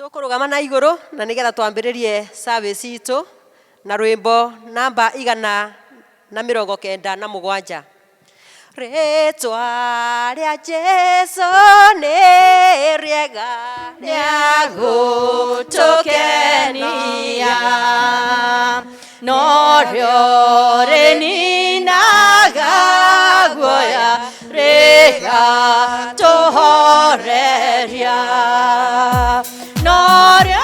Tukurugama na iguru na nigetha twambiririe service itu na rwimbo namba 197. Rĩĩtwa rĩa Jesu nĩ rĩega rĩa gũtũkenia, norĩo rĩninaga guoya rĩgatũhoreria, norĩo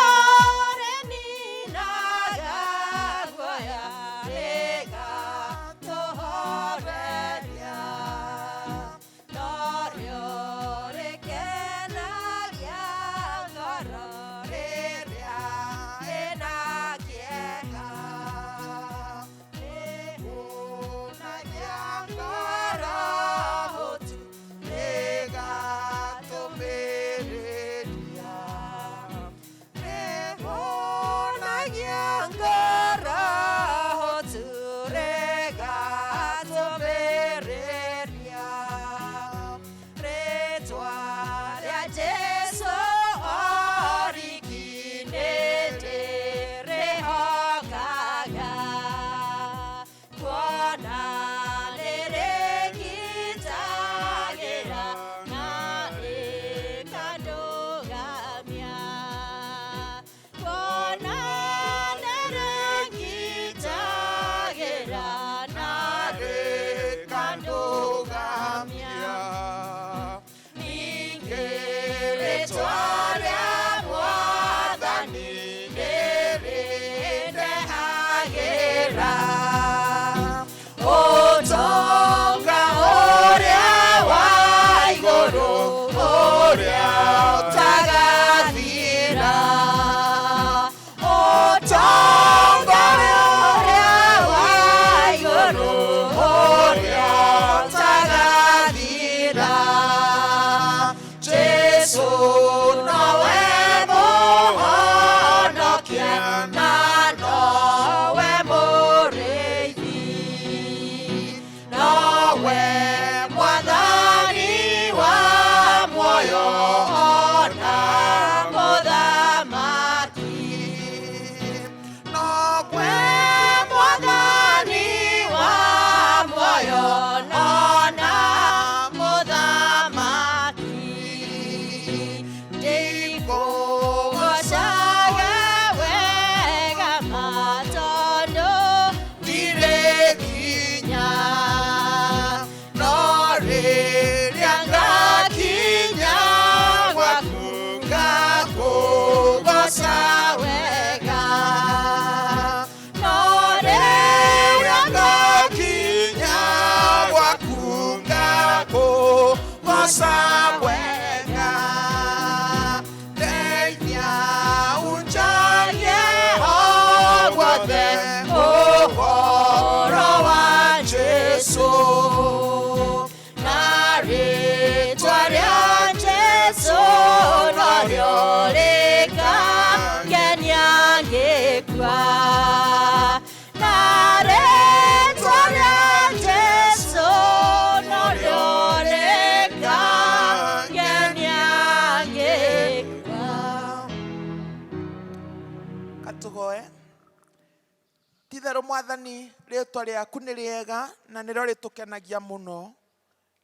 Mutheru Mwathani, rĩĩtwa rĩaku nĩ rĩega na nĩrĩo rĩtũkenagia mũno.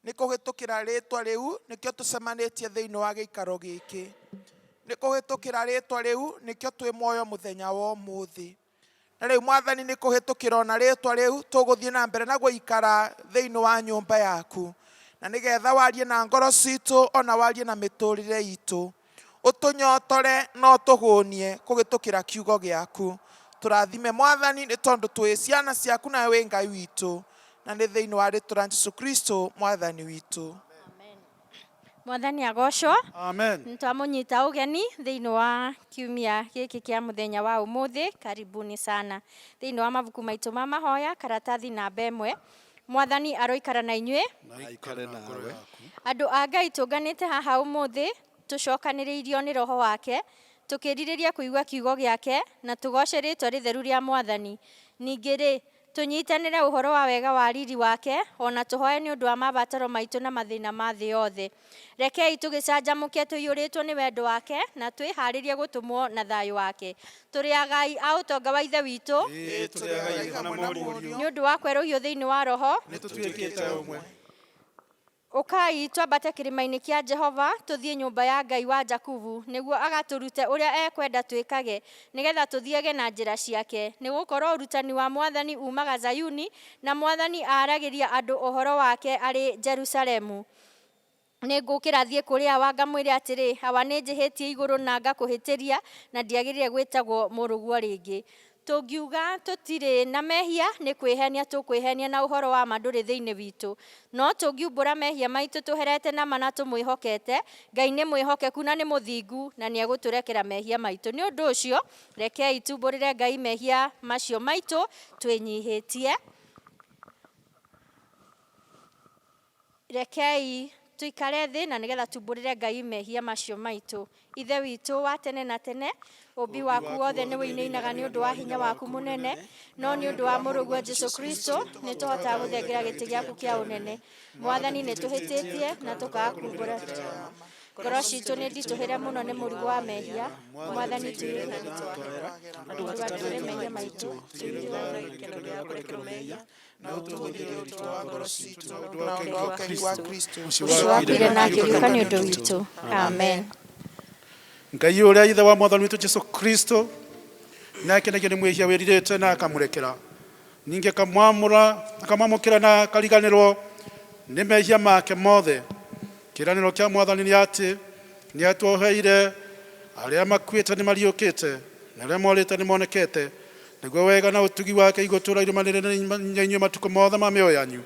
Nĩ kũhĩtũkĩra rĩĩtwa rĩu nĩkĩo tũcemanĩtie thĩinĩ wa gĩikaro gĩkĩ. Nĩ kũhĩtũkĩra rĩĩtwa rĩu nĩkĩo twĩ muoyo mũthenya wa ũmũthĩ. Na rĩu Mwathani, nĩ kũhĩtũkĩra ona rĩĩtwa rĩu tũgũthiĩ na mbere na gũikara thĩinĩ wa nyũmba yaku, na nĩgetha warie na ngoro citũ ona warie na miturire itu, ũtũnyotore no tũhũnie kũhĩtũkĩra kiugo gĩaku. Tũrathime Mwathani nĩ tondũ twĩ ciana ciaku na wĩ Ngai witũ, na nĩ thĩinĩ wa rĩĩtwa rĩa Jesu Kristu Mwathani witũ. Amen. Mwathani agocwo. Amen. Nitwamũnyita ũgeni thĩinĩ wa kiumia gĩkĩ kĩa mũthenya wa ũmũthĩ. Karibuni sana. Thĩinĩ wa mabuku maitũ ma mahoya, karatathi namba 1. Mwathani aroikara na inyuĩ. Na ikare nawe. Andũ a Ngai tũnganĩte haha ũmũthĩ, tũcokanĩrĩirio nĩ Roho wake, tukĩrirĩria kuigua kiugo gĩake na tugoce rĩĩtwa rĩtheru rĩa Mwathani. Ningĩ-rĩ, tunyitanire uhoro wa wega wa riri wake ona tuhoe ni undu wa mabataro maitu na mathina ma thi yothe. Rekei tugicanjamuke tuiyuritwo ni wendo wake na twiharirie gutumwo na thayu wake. Turi agai a utonga wa Ithe witu ni undu wa kwerũhio thiini wa roho ukai twambate kirima-ini kia Jehova tuthie nyumba ya Ngai wa Jakubu niguo agaturute uria ekwenda twikage nigetha tuthiege na njira ciake nigukorwo urutani wa Mwathani umaga Zayuni na Mwathani aragiria andu uhoro wake ari Jerusalemu. Ningukira thie kuria wangamwire atiri awa ninjihitie iguru na ngakuhitiria na ndiagirire gwitagwo muruguo ringi. Tungiuga tutire na mehia ni kwihenia tukwihenia na uhoro wa manduri thiini witu no tungiumbura mehia maitu tuherete na mana tumwihokete Ngai ni mwihokeku na ni muthingu na ni eguturekera mehia maitu ni undu ucio rekei tumburire Ngai mehia macio maitu twinyihitie rekei tuikare thi na nigetha tumburire Ngai mehia macio maitu. Ithe witu wa tene na tene ubi waku wothe ni winainaga ni undu wa hinya waku munene no ni undu wa muruguo Jesu Kristu ni tuhota guthengera giti giaku kia unene. Mwathani ni tuhititie na tukakumbura ngoro citu ni ndituhire muno ni murugo wa mehia. Mwathani tuire na nitwahera mehia maitu uciwakire na Kuriuka ni undu witu. Amen. Ngai uria Ithe wa Mwathani witu Jesu Kristu nake nĩ mwĩhia wĩrirĩte na akamũrekera ningi akamwamũkĩra na akariganĩrwo nĩ mehia make mothe. Kĩĩranĩro kĩa Mwathani nĩ atĩ nĩ atuoheire arĩa makuĩte nĩ mariũkĩte na arĩa morĩte nĩ monekete nĩguo wega na ũtugi wake igũtũũra irũmanĩrĩire na inyuĩ matukũ mothe ma mĩoyo yanyu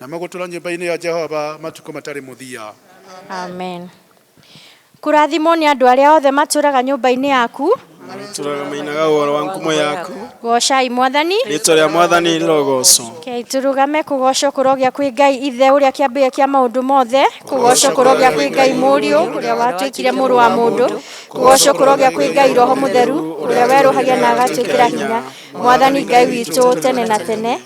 na mũgũtũũra nyũmba-inĩ ya Jehova matukũ matarĩ mũthia. Amen. Kurathimwo ni andu aria othe maturaga nyumba-ini yaku turaga mainaga uhoro wa ngumo yaku gocai Mwathani rĩĩtwa rĩa Mwathani rĩrogocwo. Kei turugame kugocwo kurogia kwĩ Ngai Ithe uria kĩambĩrĩria kĩa maũndũ mothe kugocwo kurogia kwĩ Ngai Mũriũ uria watuĩkire mũrũ wa mũndũ kugocwo kurogia kwĩ Ngai Roho Mutheru uria werũhagia na agatuĩkĩra hinya Mwathani Ngai witũ tene na tene.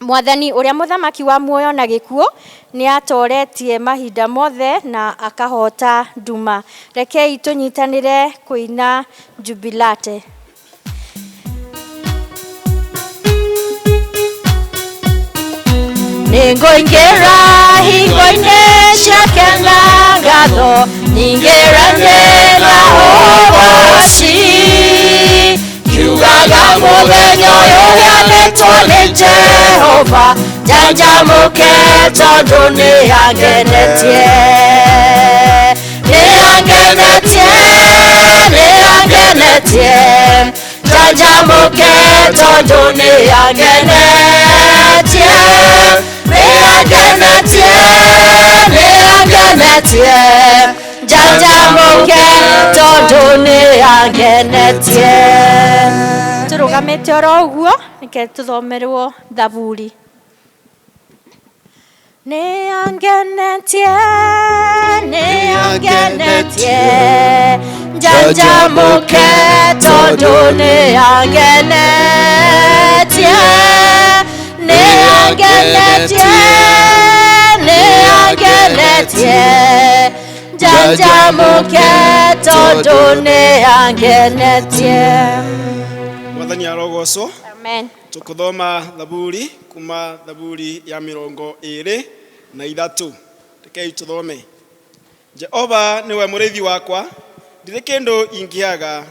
Mwathani uria muthamaki wa muoyo na gĩkuũ ni atoretie mahinda mothe na akahota nduma. Rekei tunyitanire kuina jubilate. Ningoingĩra hingo-inĩ ciake na ngatho nyingĩrane na ũgooci kiugaga mũthenya ũyũ ũheanĩtwo nĩ Jehova njanjamũke tondũ nĩ angenetie njanjamũke tondũ nĩ angenetie njanjamũke tondũ nĩ angenetie. Tũrũgamĩte oro ũguo nĩke tũthomerwo thaburi. Nĩ angenetie njanjamũke tondũ nĩ angenetie njanjamũke tondũ nĩ angenetie. Mwathani arogocwo. Amen. Tukuthoma thaburi kuma thaburi ya 23. Rekei tuthome. Jehova niwe mũrĩithi wakwa ndirĩ kĩndũ ingĩaga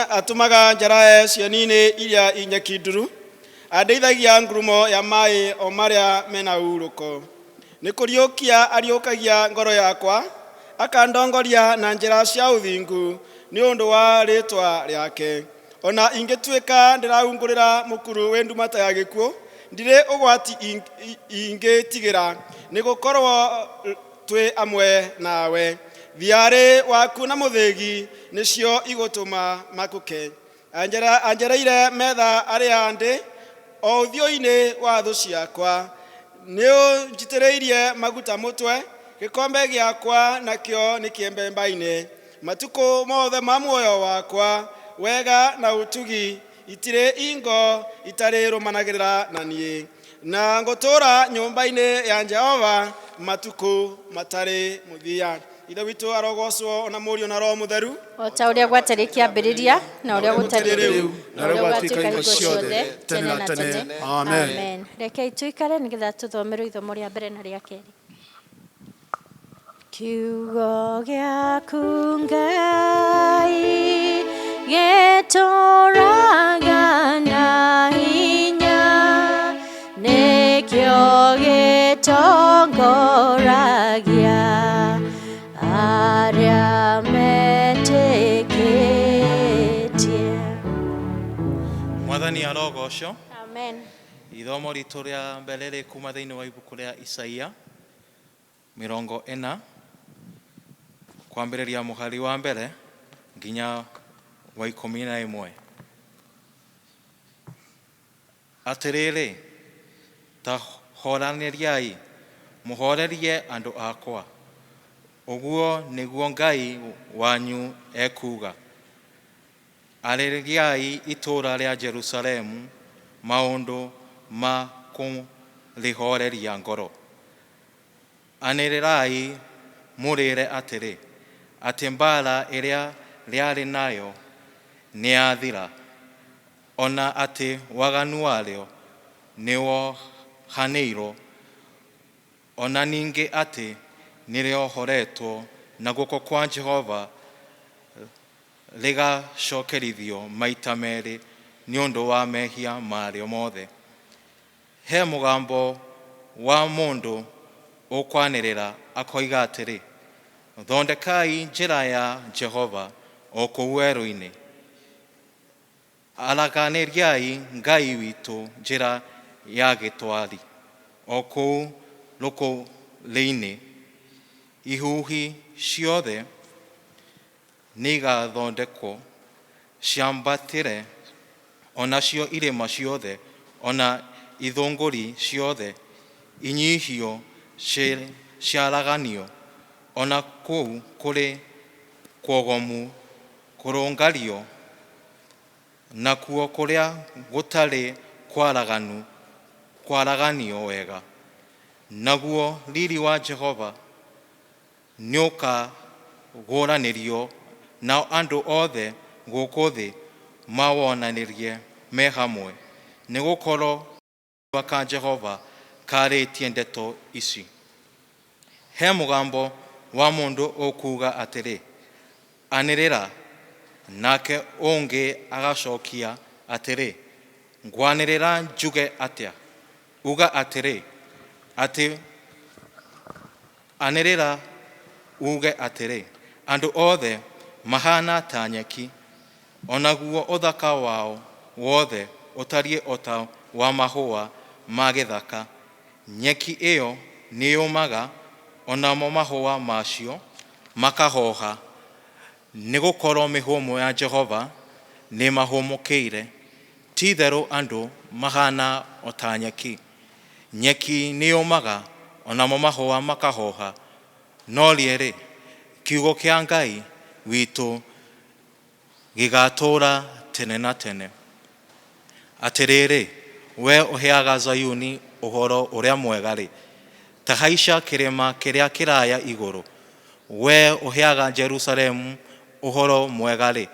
atumaga njarae cieni-inĩ iria inyeki nduru andeithagia ngurumo ya maĩ o marĩa mena urũko. Nĩ kũriũkia ariũkagia ngoro yakwa akandongoria na njĩra cia ũthingu nĩ ũndũ wa rĩĩtwa rĩake. Ona ingĩtuĩka ndĩraungũrĩra mũkuru wĩ ndumata ya gĩkuũ ndirĩ ũgwati ingĩtigĩra nĩ gũkorwo twĩ amwe nawe. Thiarĩ waku na mũthĩgi nĩcio igũtũma makũke. Anjereire metha arĩa ndĩ o ũthiũ-inĩ wa thũ ciakwa. Nĩ ũnjitĩrĩirie maguta mũtwe gĩkombe gĩakwa nakĩo nĩ kĩembemba-inĩ. Matukũ mothe ma muoyo wakwa wega na ũtugi itire ingo itari rumanagirira na nie na ngotura nyumba-ini ya Jehova matuku matari muthia. Ithe witu arogocwo ona Mũriũ na Roho Mutheru o ta ũrĩa gwatariĩ kĩambĩrĩria na ũrĩa gũtariĩ rĩu na ũrĩa ũgatuĩka hingo ciothe tene na tene. Amen. Rekei tuikare nĩgetha tũthomerwo ithomo rĩa mbere na rĩa kerĩ. Kiugo gĩaku Ngai gĩtũũraga na hinya, nĩkĩo gĩtongoragia aria metĩkĩtie. Mwathani arogocwo. Amen. Ithomo ritũ rĩa mbere rĩ kuma thĩinĩ wa ibuku rĩa Isaia 40 kwambĩrĩria mũhari wa mbere nginya wa 11. Atĩrĩrĩ, ta horanĩriai, mũhorerie andũ akwa, ũguo nĩguo Ngai wanyu ekuga. Arĩriai itũũra rĩa Jerusalemu maũndũ ma kũrĩhoreria ngoro. Anĩrĩrai mũrĩre atĩrĩ, atĩ mbara ĩrĩa rĩarĩ nayo nĩyathira, ona atĩ waganu warĩo nĩwohanĩirwo, ona ningĩ atĩ nĩrĩohoretwo na guoko kwa Jehova rĩgacokerithio maita merĩ nĩ ũndũ wa mehia marĩo mothe. He mũgambo wa mũndũ ũkwanĩrĩra akoiga atĩrĩ, thondekai njĩra ya Jehova o kũu werũ-inĩ. Araganĩriai Ngai witũ njĩra ya gĩtwari o kũu rũkũrĩ-inĩ. Ihuhi ciothe nĩigathondekwo ciambatĩre, onacio irĩma ciothe, ona ithũngũri ciothe inyihio ciaraganio, ona kũu kũrĩ kwogomu kũrũngario, nakuo kũrĩa gũtarĩ kwaraganio wega. Naguo riri wa Jehova nĩũkagũranĩrio, nao andũ othe gũkũ thĩ mawonanĩrie me hamwe, nĩgũkorwo ka Jehova karĩtie ndeto ici. He mũgambo wa mũndũ ũkuga atĩrĩ, anĩrĩra, nake ũngĩ agacokia atĩrĩ, ngwanĩrĩra njuge atĩa? Uga atĩrĩ, atĩ anĩrĩra uge atĩrĩ, andũ othe mahana ta nyeki, onaguo ũthaka wao wothe ũtariĩ o ta wa mahũa ma gĩthaka. Nyeki ĩyo nĩyũmaga, onamo mahũa macio makahoha, nĩgũkorwo mĩhũmũ ya Jehova nĩmahũmũkĩire. Ti itherũ andũ mahana o ta nyeki. Nyeki nĩyũmaga, onamo mahũa makahoha, no rĩrĩ, kiugo kĩa Ngai witũ gĩgatũũra tene na tene. Atĩrĩrĩ, we ũheaga Zayuni ũhoro ũrĩa mwega-rĩ, ta haica kĩrĩma kĩrĩa kĩraya igũrũ. We ũheaga Jerusalemu ũhoro mwega-rĩ,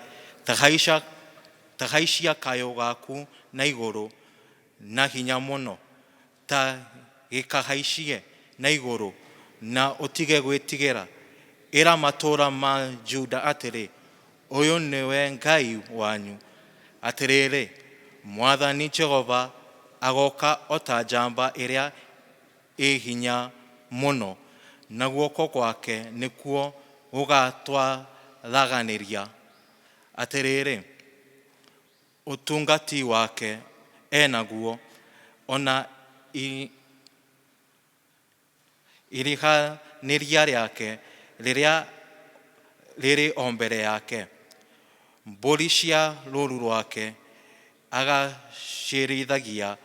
ta haicia kayũ gaku na igũrũ na hinya mũno. Ta gĩkahaicie na igũrũ na ũtige gwĩtigĩra. Ĩra matũũra ma Juda atĩrĩ, ũyũ nĩwe Ngai wanyu. Atĩrĩrĩ, Mwathani Jehova agoka o ta njamba ĩrĩa ĩ hinya mũno, na guoko gwake nĩkuo gũgatwaraganĩria. Atĩrĩrĩ, ũtungati wake enaguo, ona irihanĩria rĩake rĩrĩa rĩrĩ o mbere yake. Mbũri cia rũũru rwake agaciĩrĩithagia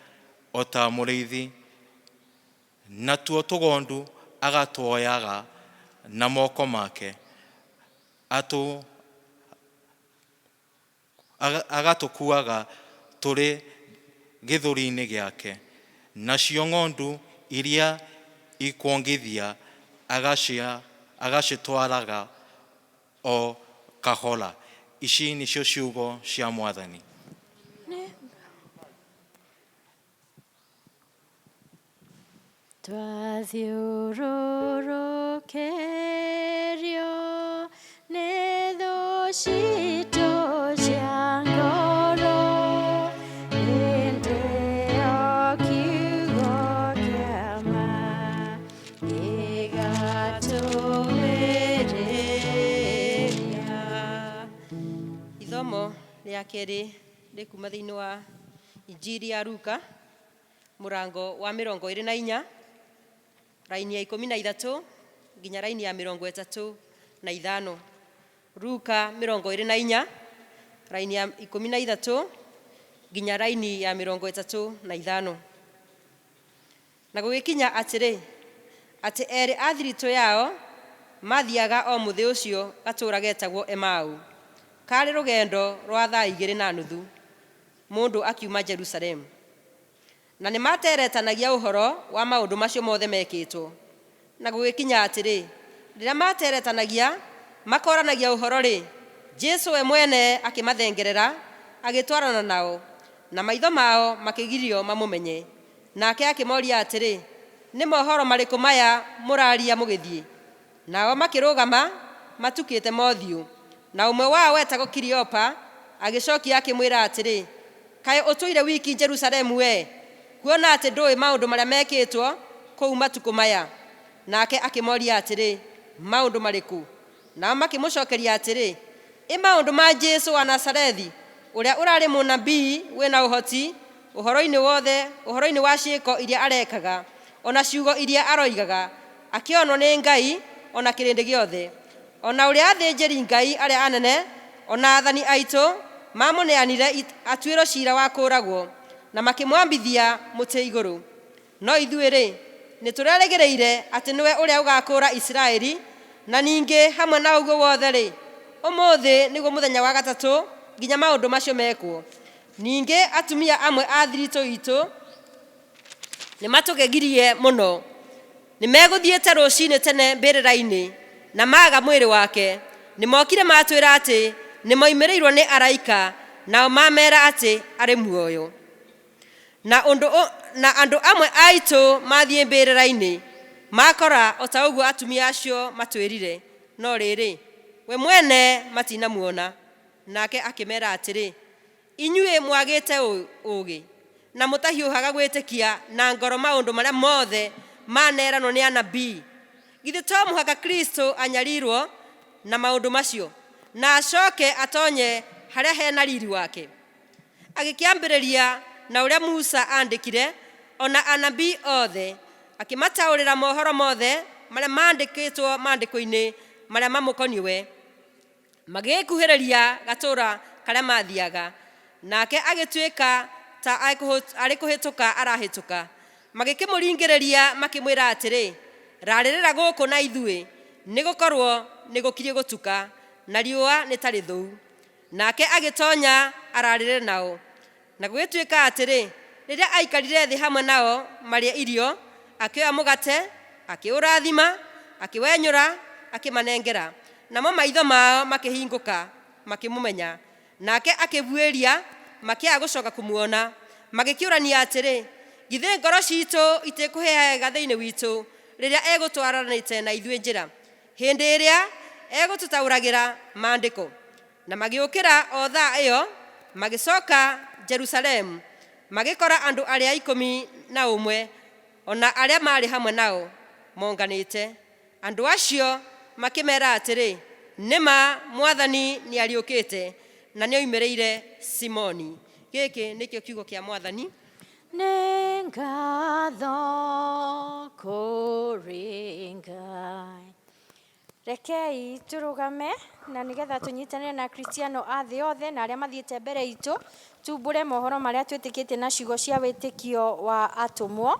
o ta mũrĩithi, natuo tũgondu agatuoyaga na moko make. Agatũkuaga tũrĩ gĩthũri-inĩ gĩake, nacio ng'ondu iria ikwongithia agacitwaraga o kahora. Ici nĩcio ciugo cia Mwathani. Twathiũrũrũkĩrio nĩ thũ citũ cia ngoro, hĩndĩ o kiugo kĩa ma gĩgatũmĩrĩria. Ithomo rĩa kerĩ rĩ kuma thĩinĩ wa Injiri ya Luka mũrango wa 24 raini ya 13 nginya raini ya 35. Luka 24 raini ya 13 nginya raini ya 35. Na gũgĩkinya atĩrĩ, atĩ erĩ a thiritũ yao mathiaga o mũthĩ ũcio gatũũra getagwo Emau, karĩ rũgendo rwa thaa 2:30 mũndũ akiuma Jerusalemu. Na nĩ materetanagia ũhoro wa maũndũ macio mothe mekĩtwo. Na gũgĩkinya atĩrĩ, rĩrĩa materetanagia makoranagia ũhoro-rĩ, Jesu we mwene akĩmathengerera agĩtwarana nao, na maitho mao makĩgirio mamũmenye. Nake akĩmoria atĩrĩ, nĩ mohoro marĩkũ maya mũraria mũgĩthiĩ? Nao makĩrũgama matukĩte mothiũ. Na ũmwe wao wetagwo Kuriuka agĩcokia akĩmwĩra atĩrĩ, kaĩ ũtũire wiki Jerusalemu we, kuona atĩ ndũĩ maũndũ marĩa mekĩtwo kũu matukũ maya? Nake akĩmoria atĩrĩ, maũndũ marĩkũ? Nao makĩmũcokeria atĩrĩ, maũndũ ma Jesu wa Nazarethi, ũrĩa ũrarĩ mũnabii wĩna ũhoti ũhoro-inĩ wothe, ũhoro-inĩ wa ciĩko iria arekaga, ona ciugo iria aroigaga, akĩonwo nĩ Ngai ona kĩrĩndĩ gĩothe. Ona ũrĩa athĩnjĩri Ngai arĩa anene ona athani aitũ mamũneanire atuĩrwo ciira wa kũũragwo, na makĩmwambithia mũtĩ igũrũ. No ithuĩ-rĩ, nĩtũrerĩgĩrĩire atĩ nĩwe ũrĩa ũgakũũra Isiraeli, na ningĩ hamwe na ũguo wothe-rĩ, ũmũthĩ nĩguo mũthenya wa gatatũ nginya maũndũ macio mekwo. Ningĩ atumia amwe a thiritũ itũ nĩmatũgegirie mũno. Nĩmegũthiĩte rũcinĩ tene mbĩrĩra-inĩ na maga mwĩrĩ wake. Nĩmokire matwĩra atĩ nĩmoimĩrĩirwo nĩ araika, nao mamera atĩ arĩ muoyo. Na andũ amwe aitũ mathiĩ mbĩrĩra-inĩ makora o ta ũguo atumia acio matwĩrire, no rĩrĩ we mwene matinamuona. Nake akĩmera atĩrĩ, inyuĩ mwagĩte ũũgĩ na mũtahiũhaga gwĩtĩkia na ngoro maũndũ marĩa mothe maneranwo nĩ anabii. Githĩ to mũhaka Kristo anyarirwo na maũndũ macio na acoke atonye harĩa hena riri wake? Agĩkĩambĩrĩria na ũrĩa Musa andĩkire ona anabii othe, akĩmataũrĩra mohoro mothe marĩa mandĩkĩtwo maandĩko-inĩ marĩa mamũkoniĩ we. Magĩkuhĩrĩria gatũũra karĩa mathiaga, nake agĩtuĩka ta arĩ kũhĩtũka arahĩtũka. Magĩkĩmũringĩrĩria makĩmwĩra atĩrĩ, rarĩrĩra gũkũ na ithuĩ, nĩgũkorwo nĩgũkirie gũtuka na riũa nĩtarĩ thũu. Nake agĩtonya ararĩre nao. Na gũgĩtuĩka atĩrĩ, rĩrĩa aikarire thĩ hamwe nao marĩe irio, akĩoya mũgate, akĩũrathima, akĩwenyũra, akĩmanengera. Namo maitho mao makĩhingũka makĩmũmenya. Nake akĩbuĩria, makĩaga gũcoka kũmuona. Magĩkĩũrania atĩrĩ, githĩ ngoro ciitũ itikũhĩaga thĩinĩ witũ rĩrĩa egũtwaranĩte na ithuĩ njĩra, hĩndĩ ĩrĩa egũtũtaũragĩra maandĩko? Na magĩũkĩra o thaa ĩyo magĩcoka Jerusalemu, magĩkora andũ arĩa 11 ona arĩa marĩ hamwe nao monganĩte. Andũ acio makĩmera atĩrĩ, nĩma Mwathani nĩariũkĩte na nĩoimĩrĩire Simoni. Gĩkĩ nĩkĩo kiugo kĩa Mwathani. Nĩ ngatho kũrĩ Ngai. Rekei tũrũgame na nĩgetha tũnyitanĩre na Akristiano a thĩ yothe na arĩa mathiĩte mbere itũ, tumbũre mohoro marĩa twĩtĩkĩtie na ciugo cia wĩtĩkio wa atũmwo.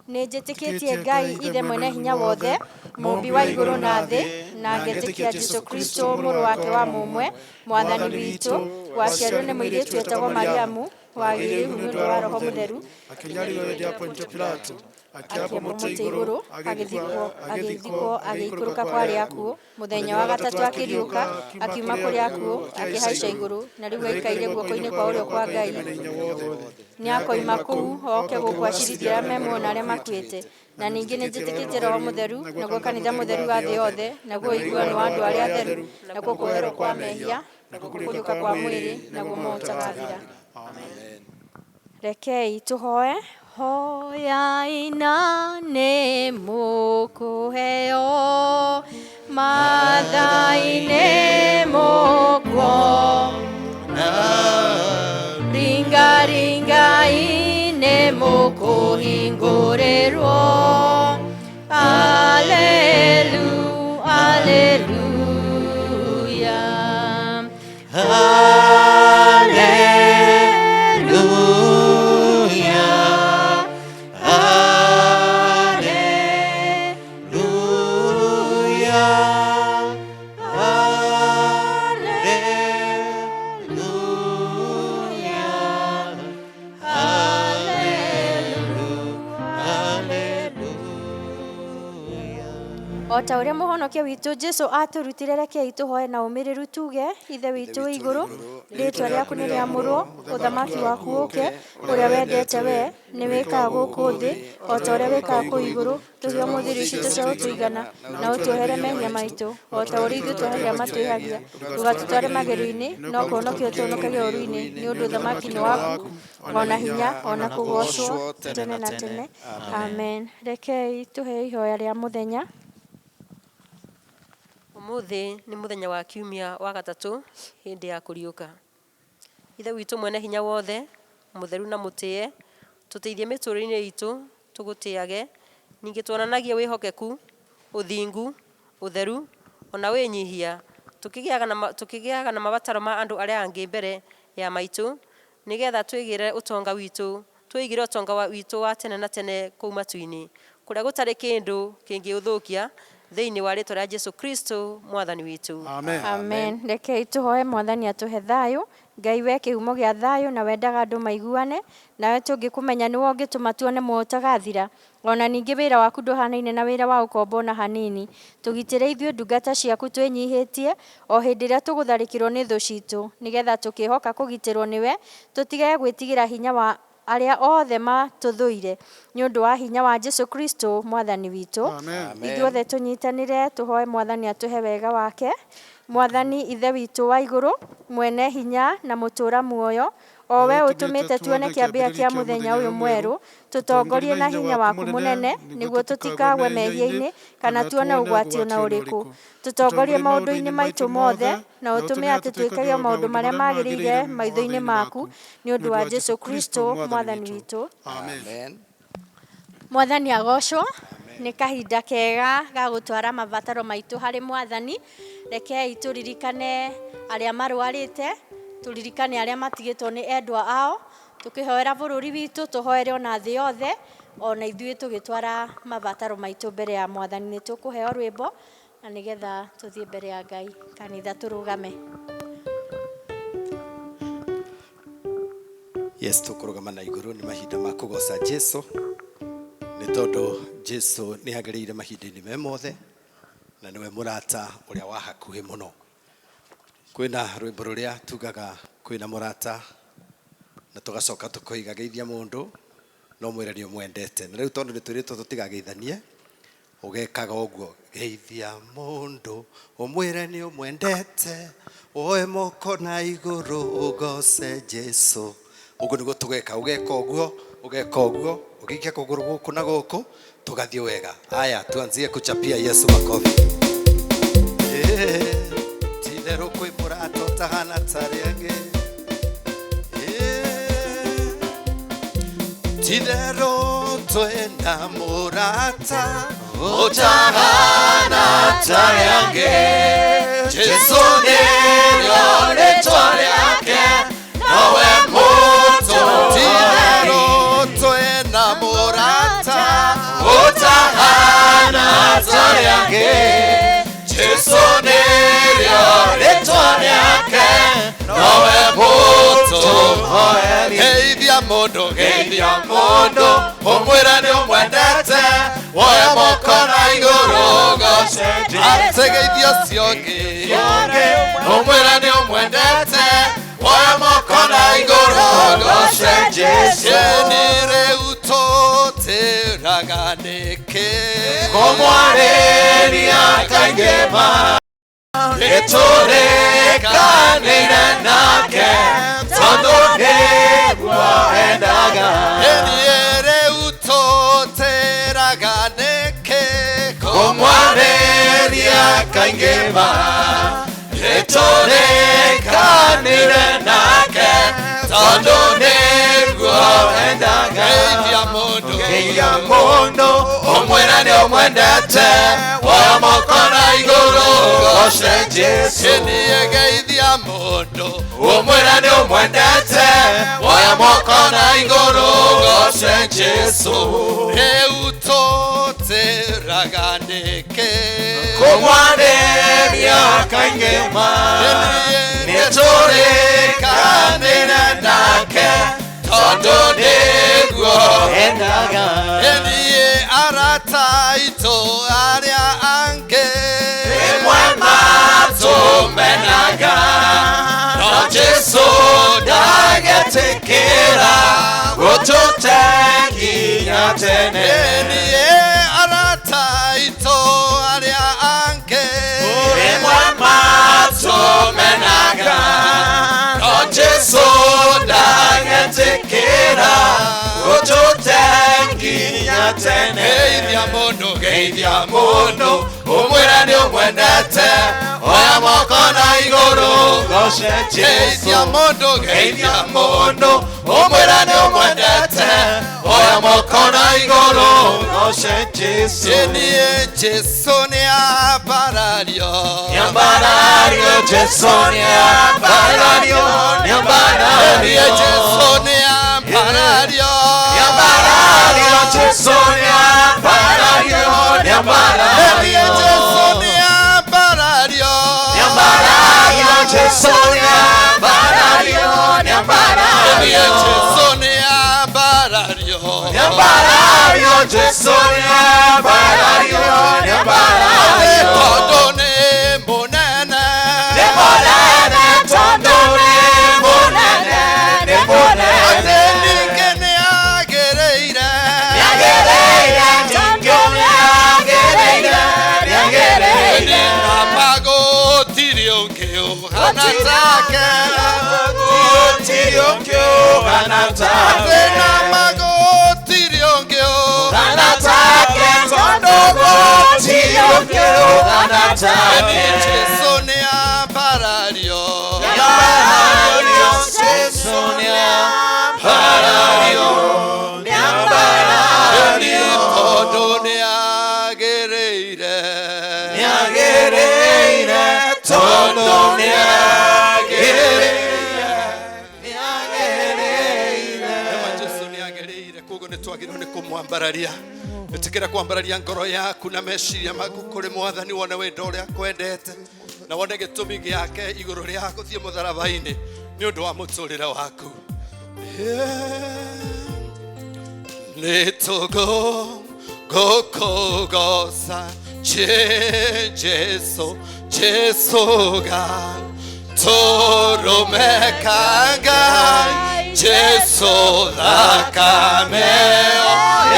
Nĩ njĩtĩkĩtie Ngai Ithe mwene hinya wothe, mũmbi wa igũrũ na thĩ, na ngetĩkia Jesu Kristu mũrũ wake wa mũmwe, Mwathani witũ, waciarĩrwo nĩ mũirĩtu wetagwo Mariamu, wagĩrĩru nĩ ũndũ wa Roho Mũtheru, akĩnyariirwo hĩndĩ ya Pontio Pilato, akĩambwo mũtĩ igũrũ, agĩthikwo, agĩikũrũka kwarĩ akuũ, mũthenya wa gatatũ akĩriũka, akiuma kũrĩ akuũ, akĩhaica igũrũ, na rĩu aikaire guoko-inĩ kwa ũrĩo kwa Ngai. Nĩakoima kũu oke gũkũ acirithie arĩa memuoyo arĩa makuĩte. Na ningĩ nĩ njĩtĩkĩtie Roho Mũtheru, naguo kanitha mũtheru wa thĩ yothe, naguo ũiguano wa andũ arĩa atheru, naguo kũherwo kwa mehia, naguo kũriũka kwa mwĩrĩ, naguo mauti ũtagathira. Rekei tũhoe. Hoyai na nĩ mũkũheo, mathai nĩ mũkuona, ringa ringai nĩ mũkũhingũrĩrwo. Alelu, aleluya, o ta ũrĩa mũhonokia witũ Jesu atũrutire, rekei tũhoe na ũmĩrĩru tuge: Ithe witũ wĩ igũrũ, rĩĩtwa rĩaku nĩ rĩamũrwo, ũthamaki waku ũũke, ũrĩa wendete we nĩ wĩkaga gũkũ thĩ o ta ũrĩa wĩkaga kũu igũrũ. Tũhe ũmũthĩ citũ cia gũtũigana, na ũtuohere mehia maitũ o ta ũrĩa ithuĩ tuoherera matwĩhagia, ndũgatũtware magerio-inĩ, no kũhonokia ũtũhonokagia ũũru-inĩ, nĩ ũndũ ũthamaki nĩ waku, ona hinya, ona kũgocwo tene na tene. Amen. Rekei tũhe ihoya rĩa mũthenya. Ũmũthĩ nĩ mũthenya wa Kiumia wa Gatatu, hĩndĩ ya Kuriuka. Ithe witũ mwene hinya wothe, Mutheru na Mutie, tuteithie miturire-ini iitu, tugutiage, ningi tuonanagie wihokeku, uthingu, utheru, ona winyihia, tukiigaga na mabataro ma andu aria angi mbere ya maitu, nigetha twiigire utonga witu, twiigire utonga witu wa tene na tene kuu matu-ini, kuria gutari kindu kingiuthukia thĩinĩ wa rĩĩtwa rĩa Jesu Kristu Mwathani witu. Amen. Amen. Rekei tũhoe Mwathani atũhe thayũ. Ngai we kĩhumo gĩa thayũ, na wendaga andũ maiguane, nawe tũngĩkũmenya nĩwe ũngĩtũma tuone muoyo ũtagathira. Ona ningĩ wĩra waku ndũhanaine na wĩra wa ũkombo ona hanini. Tũgitĩre ithuĩ ndungata ciaku twĩnyihĩtie o hĩndĩ ĩrĩa tũgũtharĩkĩrwo nĩ thũ citũ, nĩgetha tũkĩhoka kũgitĩrwo nĩwe, tũtige gwĩtigĩra hinya wa arĩa othe matũthũire, nĩ ũndũ wa hinya wa Jesu Kristu Mwathani witũ. Ithuothe tũnyitanĩre tũhoe Mwathani atũhe wega wake. Mwathani Ithe witũ wa igũrũ, mwene hinya na mũtũra muoyo, o we ũtũmĩte tuone kĩambĩrĩria kĩa mũthenya ũyũ mwerũ, tũtongorie na hinya waku mũnene, nĩguo tũtikagwe mehia-inĩ kana tuone ũgwati ona ũrĩkũ. Tũtongorie maũndũ-inĩ maitũ mothe, na ũtũme atĩ twĩkage maũndũ marĩa magĩrĩire maitho-inĩ maku, nĩ ũndũ wa Jesu Kristu Mwathani witũ. Amen. Mwathani agocwo. Nĩ kahinda kega ga gũtwara mabataro maitũ harĩ Mwathani. Rekei tũririkane arĩa marwarĩte, tũririkane arĩa matigĩtwo nĩ endwa ao, tũkĩhoera bũrũri witũ, tũhoere ona thĩ yothe, ona ithuĩ tũgĩtwara mabataro maitũ mbere ya Mwathani. Nĩ tũkũheo rwĩmbo na nĩgetha tũthiĩ mbere ya Ngai. Kanitha tũrũgame. Yes, tũkũrũgama na igũrũ. Nĩ mahinda ma kũgoca Jesu, nĩ tondũ Jesu nĩ agĩrĩire mahinda-inĩ me mothe, na nĩwe mũrata ũrĩa wa hakuhĩ mũno. Kwĩna rwĩmbo rũrĩa tugaga kwĩna mũrata, na tũgacoka tũkoiga geithia mũndũ no mwĩre nĩ ũmwendete. Na rĩu tondũ nĩ twĩrĩtwo tũtigageithanie, ũgekaga ũguo: geithia mũndũ ũmwĩre nĩ ũmwendete, woe moko na igũrũ ũgoce Jesu. Ũguo nĩguo tũgeka, ũgeka ũguo, ũgĩikia kũgũrũ gũkũ na gũkũ, tugathiĩ wega. Aya, tuanzie kuchapia Yesu makofi. Titherũ kwĩ mũrata ũtahana tarĩ angĩ. Titherũ twĩna mũrata ũtahana tarĩ angĩ. Jesu nĩrĩo rĩĩtwa rĩake, nowe mũtũ. Titherũ twĩna mũrata ũtahana tarĩ angĩ. Jesu nĩrĩo rĩĩtwa rĩake, nowe mũtũ. Hey, geithia mundu umwira ni umwendete woya moko na iguru goce Jesu geithia ciongi umwira ni umwendete woya moko na iguru goce Jesu nire utoteraga niki kumwareria kaingema niturekanire nake tondu niguo endaga nire utoteraga niki kumwareria kaingema niturekanire nake tondu niguo endaga geithia mundu umwira ni umwendete woya moko na iguru goce Jesu geithia mundu umwira ni umwendete woya moko na iguru goce Jesu utoteraga niki kumwareria kaingema niturekanire nake tondu niguo endaga niĩ arata aitũ aria angi rimwe matũmenaga no Jesu ndagetikĩra gũtũteithia tene niĩ arata aitũ aria angi rimwe matũmenaga no Jesu ndagetikĩra gũtũteithia tene geithia mundu umwira ni umwendete oya moko na iguru goce Jesu geithia mundu umwira ni umwendete oya moko na iguru goce Jesu niĩ Jesu ni ambarario Jesu ni ambarario Jesu ni ambarario Jesu ni ambarario Jesu ni ambarario Jesu ni ambarario Jesu ni ambarario Jesu ni ambarario tondu ni munene tondu ni munene Jesu ni ambarario Jesu ni ambarario tondu ni agereire tondu ni Jesu ni agereire koguo ni twagirwo ni kumwambararia itikira kwambararia ngoro yaku na meciria maku kuri Mwathani wone wendo uria kwendete na wone gitumi giake iguru ria guthie mutharaba-ini ni undu wa muturire waku nitugo gokogosa Jesu ga toromekanga Jesu thakameo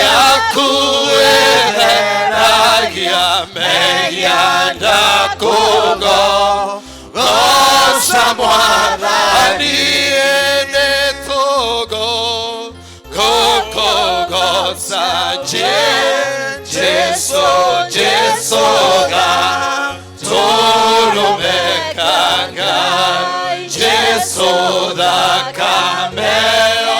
yakuetheragia mehia ndakugo goca Mwathani nitugo gokogosa Jesu ga toromekanga Jesu thakameo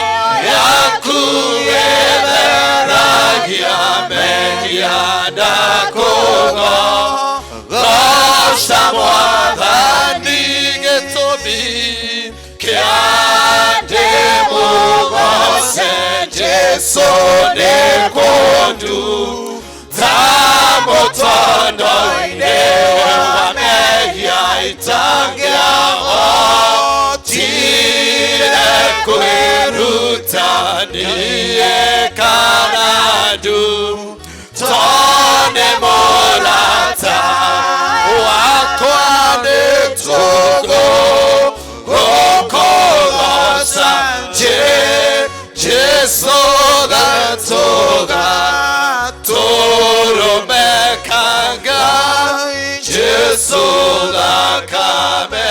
yakuetheragia mehia ndakugo goca Mwathani gĩtũmi kĩa ndĩmũgoce Jesu nĩ kũnduta mũtondo-inĩ wa mehia itangĩahotire kwĩruta niye kanadu tone morata wakwa ni tugo gokogosa Jesu gatoga turumekanga Jesu gakame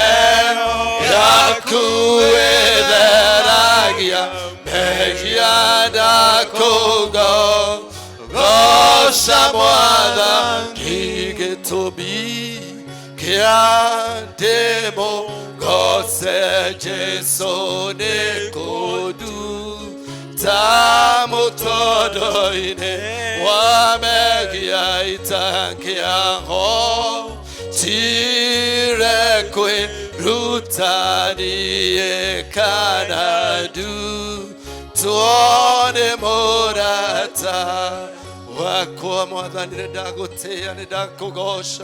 yakuederagia mehiada kogo gosha mwada kigetobi kiandemo gose Jesu nekodu tamutodoine wamegia itankiaho tirekwe rutanie kanadu tuone morata wakwa Mwathani ndagutia ndakugosha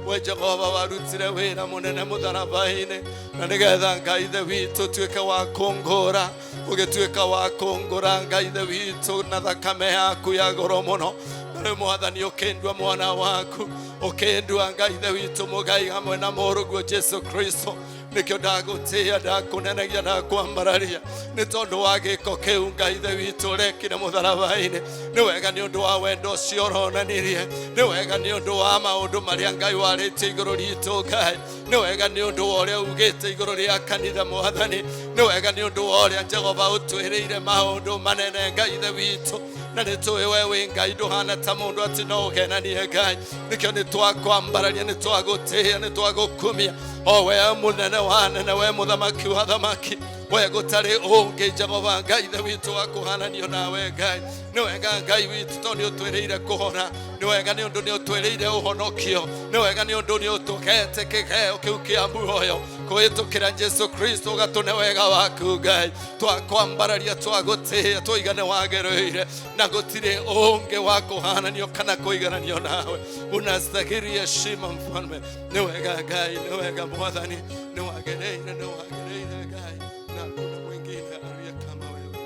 we Jehova warutire wira munene mutharabaine na nigetha Ngai Ithe witu tuike wa kungura ugituika wa kungura Ngai Ithe witu na thakame yaku ya goro muno na Mwathani ukendwa mwana waku ukendwa Ngai Ithe witu mugai hamwe na muruguo Jesu Kristo nikyo ndagutia ndakunenagia ndakwambararia ni tondu wa giko kiu Ngai Ithe witu rekire mutharabaine ni wega ni undu wa wendo ucio uronanirie ni wega ni undu wa maundu maria Ngai warite iguru ritu Ngai ni wega ni undu wa uria ugite iguru ria kanitha Mwathani ni wega ni undu wa uria Jehova utwiriire maundu manene Ngai Ithe witu na nituwe wewe Ngai nduhana ta mundu ati no ugenanie Ngai nikyo ni twakwambararia ni twagutia ni twagukumia o we munene wanene we muthamaki wa thamaki we gutari ungi Jehova Ngai Ithe witu wa kuhananio nawe Ngai ni wega Ngai witu to ni utwiriire kuhona ni wega ni undu ni utwiriire uhonokio ni wega ni undu ni utugete kigeo kiu kia muoyo kuitukira Jesu Kristo gatune wega waku Ngai twakwambararia twagutia twaigane wagereire na gutire ungi wa kuhananio kana kuigananio nawe unastahili heshima mfalme ni wega Ngai ni wega Mwathani ni wagereire Ngai na kuna mwingine aliye kama wewe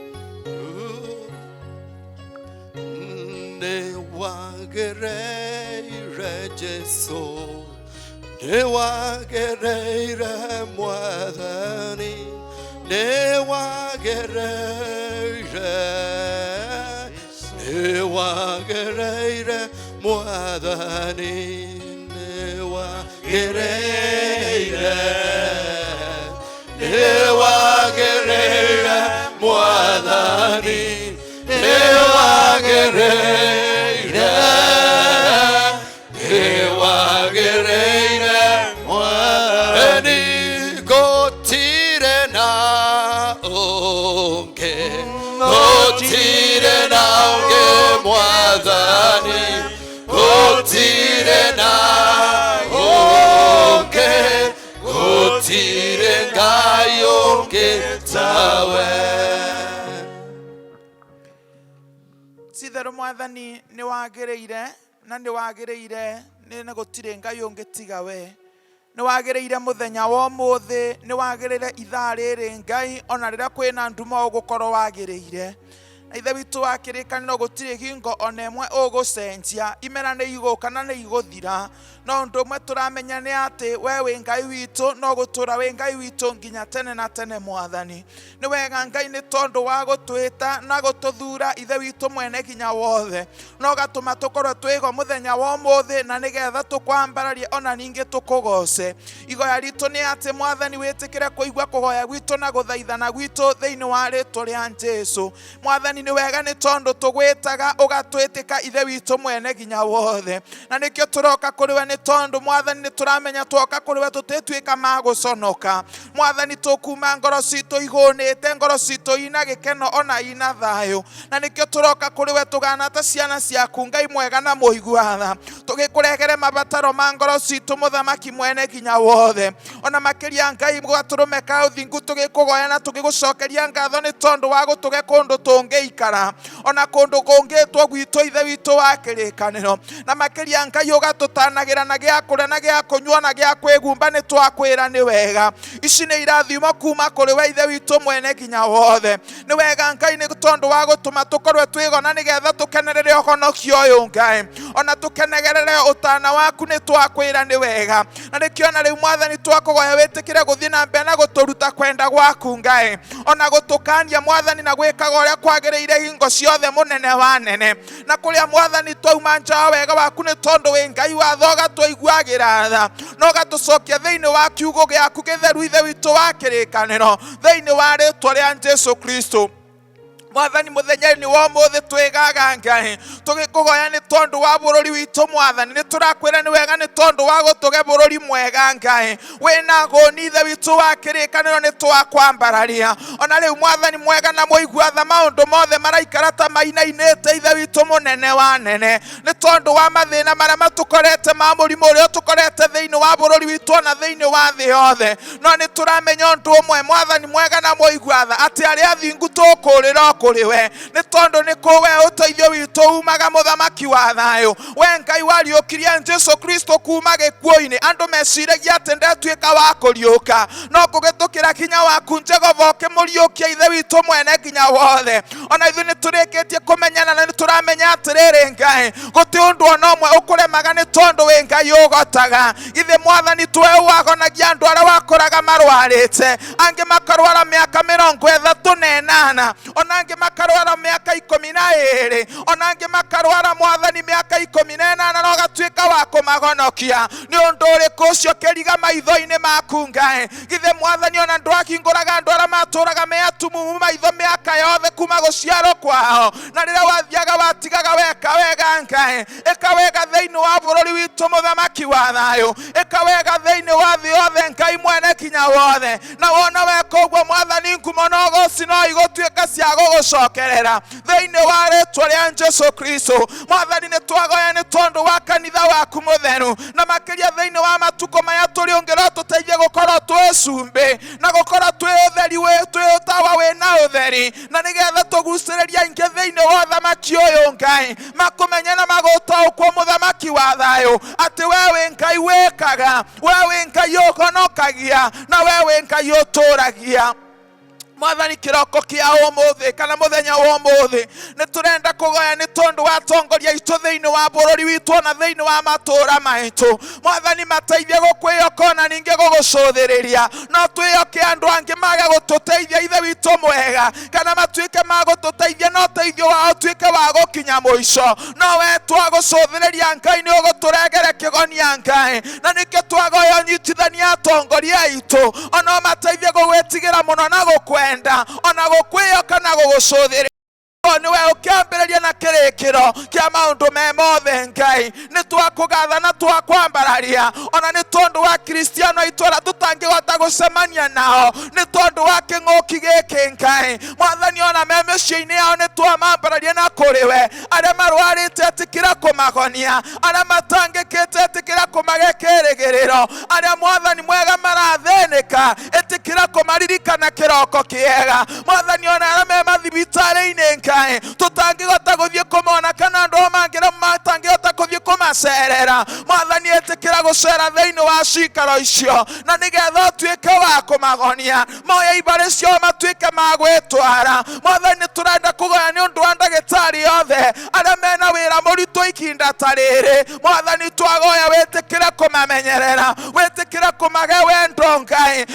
ni wagereire Jesu ni wagereire Mwathani ni wagereire Mwathani ni wagereire Mwathani ni wagereire Mwathani gotire na unge Mwathani gotire na unge gotire Ngai unge tawe Ithe Mwathani ni wagereire na ni wagereire ni gutire Ngai ungi tiga we ni wagereire muthenya wa muthe ni wagereire ithaa riri Ngai ona rira kwina nduma ugukorwo wagereire na Ithe witu wakirikaniro gutire hingo ona imwe ugucenjia imera ni iguka na ni iguthira no undu umwe turamenya ni ati wewe Ngai witu no gutura we Ngai witu nginya tene na tene Mwathani ni wega Ngai ni tondu wa gutwita na gututhura Ithe witu mwene hinya wothe no gatuma tukorwo twigo muthenya wa muthe na nigetha tukwambararie ona ningi tukugoce igoya ritu ni ati Mwathani witikire kuigwa kuhoya gwitu na guthaithana gwitu thiini wa ritwa ria Jesu Mwathani ni wega ni tondu tugwitaga ugatwitika Ithe witu mwene hinya wothe na nikyo turoka kuri we ni tondu Mwathani ni turamenya twoka kuri we tutitwika maguconoka Mwathani tukuma ngoro citu igunite ngoro citu ina gikeno ona ina thayo na nikyo turoka kuri we tugana ta ciana ciaku Ngai mwega na muiguatha tugikuregere mabataro ma ngoro citu muthamaki mwene hinya wothe ona makiria Ngai mugaturumeka uthingu tugikugoya na tugigucokeria ngatho ni tondu wa gutuge kundu tungi tũngĩikara ona kũndũ kũngĩtwo gwitũ Ithe witũ wa kĩrĩkanĩro, na makĩria Ngai ũgatũtanagĩra na gĩa kũrĩa na gĩa kũnyua na gĩa kwĩgumba, nĩ twakwĩra nĩ wega. Ici nĩ irathimo kuma kũrĩ we Ithe witũ mwene nginya wothe. Nĩ wega Ngai nĩ tondũ wa gũtũma tũkorwo twĩgona nĩgetha tũkenerere ũhonokio ũyũ Ngai, ona tũkenegerere ũtana waku, nĩ twakwĩra nĩ wega. Na nĩkĩo na rĩu Mwathani twakũgoya wĩtĩkĩre gũthiĩ na mbere na gũtũruta kwenda gwaku Ngai, ona gũtũkania Mwathani na gwĩkaga ũrĩa kwagĩrĩire hingo ciothe mũnene wa nene. Na kũrĩa Mwathani twauma nja wa wega waku, nĩ tondũ wĩ Ngai watho ũgatũiguagĩra tha na ũgatũcokia thĩinĩ wa kiugo gĩaku gĩtheru Ithe witũ wa kĩrĩkanĩro, thĩinĩ wa rĩĩtwa rĩa Jesu Kristu. Mwathani mũthenya-inĩ wa ũmũthĩ twigaga Ngai, tũgĩkũgoya nĩ tondũ wa bũrũri witũ Mwathani. Nĩ tũrakwĩra nĩ wega nĩ tondũ wa gũtũge bũrũri mwega Ngai, wĩna ngũni Ithe witũ wa kĩrĩkanĩro, nĩ twakwambararia. Ona rĩu Mwathani mwega na mũigua tha, maũndũ mothe maraikara ta mainainĩte Ithe witũ mũnene wa nene, nĩ tondũ wa mathĩna marĩa matũkorete ma mũrimũ ũrĩa tũkorete thĩinĩ wa bũrũri witũ ona thĩinĩ wa thĩ yothe. No nĩ tũramenya ũndũ ũmwe Mwathani mwega na mũigua tha, atĩ arĩa athingu tũkũrĩra kũrĩ we, nĩ tondũ nĩ kũwe ũteithio witũ umaga mũthamaki wa thayũ. We Ngai wariũkirie Jesu Kristo kuma gĩkuũ-inĩ, andũ meciragia atĩ ndetuĩka wa kũriũka, no kũgĩtũkĩra hinya waku Jehova ũkĩmũriũkia Ithe witũ mwene nginya wothe. Ona ithuĩ nĩ tũrĩkĩtie kũmenyana na nĩ tũramenya atĩrĩrĩ Ngai, gũtĩ ũndũ ona ũmwe ũkũremaga, nĩ tondũ wĩ Ngai ũgotaga. Ithe Mwathani tũwe wagonagia andũ arĩa wakoraga marwarĩte, angĩ makarwara mĩaka 38, ona angĩ makarwara mĩaka 12, ona angĩ makarwara Mwathani mĩaka 18, na ũgatuĩka wa kũmahonokia. Nĩ ũndũ ũrĩkũ ũcio kĩriga maitho-inĩ maku Ngai? Githĩ Mwathani ona ndwakingũraga andũ arĩa matũraga me atumumu maitho mĩaka yothe kuma gũciarwo kwao, na rĩrĩa wathiaga watigaga weka wega Ngai? Ĩka wega thĩinĩ wa bũrũri witũ mũthamaki wa thayũ, ĩka wega thĩinĩ wa thĩ yothe Ngai mwene nginya wothe. Na wona weka ũguo Mwathani, ngumo na ũgooci no igũtuĩka cia gũgũcokerera thĩinĩ wa rĩĩtwa rĩa Jesu Kristo. Mwathani nĩ twagoya nĩ tondũ wa kanitha waku mũtheru, na makĩria thĩinĩ wa matukũ maya tũrĩ ũngĩro tũteithie gũkorwo twĩ cumbĩ na gũkorwo twĩ ũtheri, twĩ ũtawa wĩna ũtheri, na nĩgetha tũgucĩrĩria aingĩ thĩinĩ wa ũthamaki ũyũ Ngai, makũmenye na magũtaũkwo mũthamaki wa thayũ, atĩ we wĩ Ngai wĩkaga, we wĩ Ngai ũhonokagia, na we wĩ Ngai ũtũragia. Mwathani kĩroko kĩa ũmũthĩ kana mũthenya wa ũmũthĩ nĩ tũrenda kũgoya nĩ tondũ wa atongoria aitũ thĩinĩ wa bũrũri witũ na thĩinĩ wa matũũra maitũ. Mwathani mateithie gũkwĩyoka na ningĩ gũgũcũthĩrĩria, no twĩyoke andũ angĩ mage gũtũteithia Ithe witũ mwega, kana matuĩke ma gũtũteithia no ũteithio wao ũtuĩke wa gũkinya mũico. No we twagũcũthĩrĩria Ngai nĩ ũgũtũrengere kĩgonia Ngai, na nĩkĩo twagoya ũnyitithania atongoria aitũ, ona mateithie gũgwĩtigĩra mũno na gũkwenda, ona gũkwĩyoka na gũgũcũthĩrĩria. Nĩwe ũkĩambĩrĩria na kĩrĩkĩro kĩa maũndũ me mothe Ngai. Nĩ twakũgatha na twakwambararia, ona nĩ tondũ wa Kristiano aitũ arĩa tũtangĩhota gũcemania nao, nĩ tondũ wa kĩng'ũki gĩkĩ Ngai. Mwathani ona me mĩciĩ-inĩ yao nĩ twamambararia na kũrĩ we. Arĩa marwarĩte ĩtĩkĩra kũmagonia, arĩa matangĩkĩte ĩtĩkĩra kũmahe kĩĩrĩgĩrĩro, arĩa Mwathani mwega marathĩnĩka ĩtĩkĩra kũmaririkana kĩroko kĩega. Mwathani ona arĩa me mathibitarĩ-inĩ Ngai, tutangĩhota gũthiĩ kũmona kana andũ mangĩra matangĩhota gũthiĩ kũmacerera, Mwathani ĩtĩkĩra gũcera thĩinĩ wa cikaro icio, na nĩgetha ũtuĩke wa kũmagonia, moya ibarĩ ciao matuĩke ma gwĩtwara. Mwathani tũrenda kũgoya nĩ ũndũ wa ndagĩtarĩ othe arĩa mena wĩra mũritũ ikinda ta rĩrĩ. Mwathani twagoya wĩtĩkĩre kũmamenyerera, wĩtĩkĩre kũmahe wendo Ngai,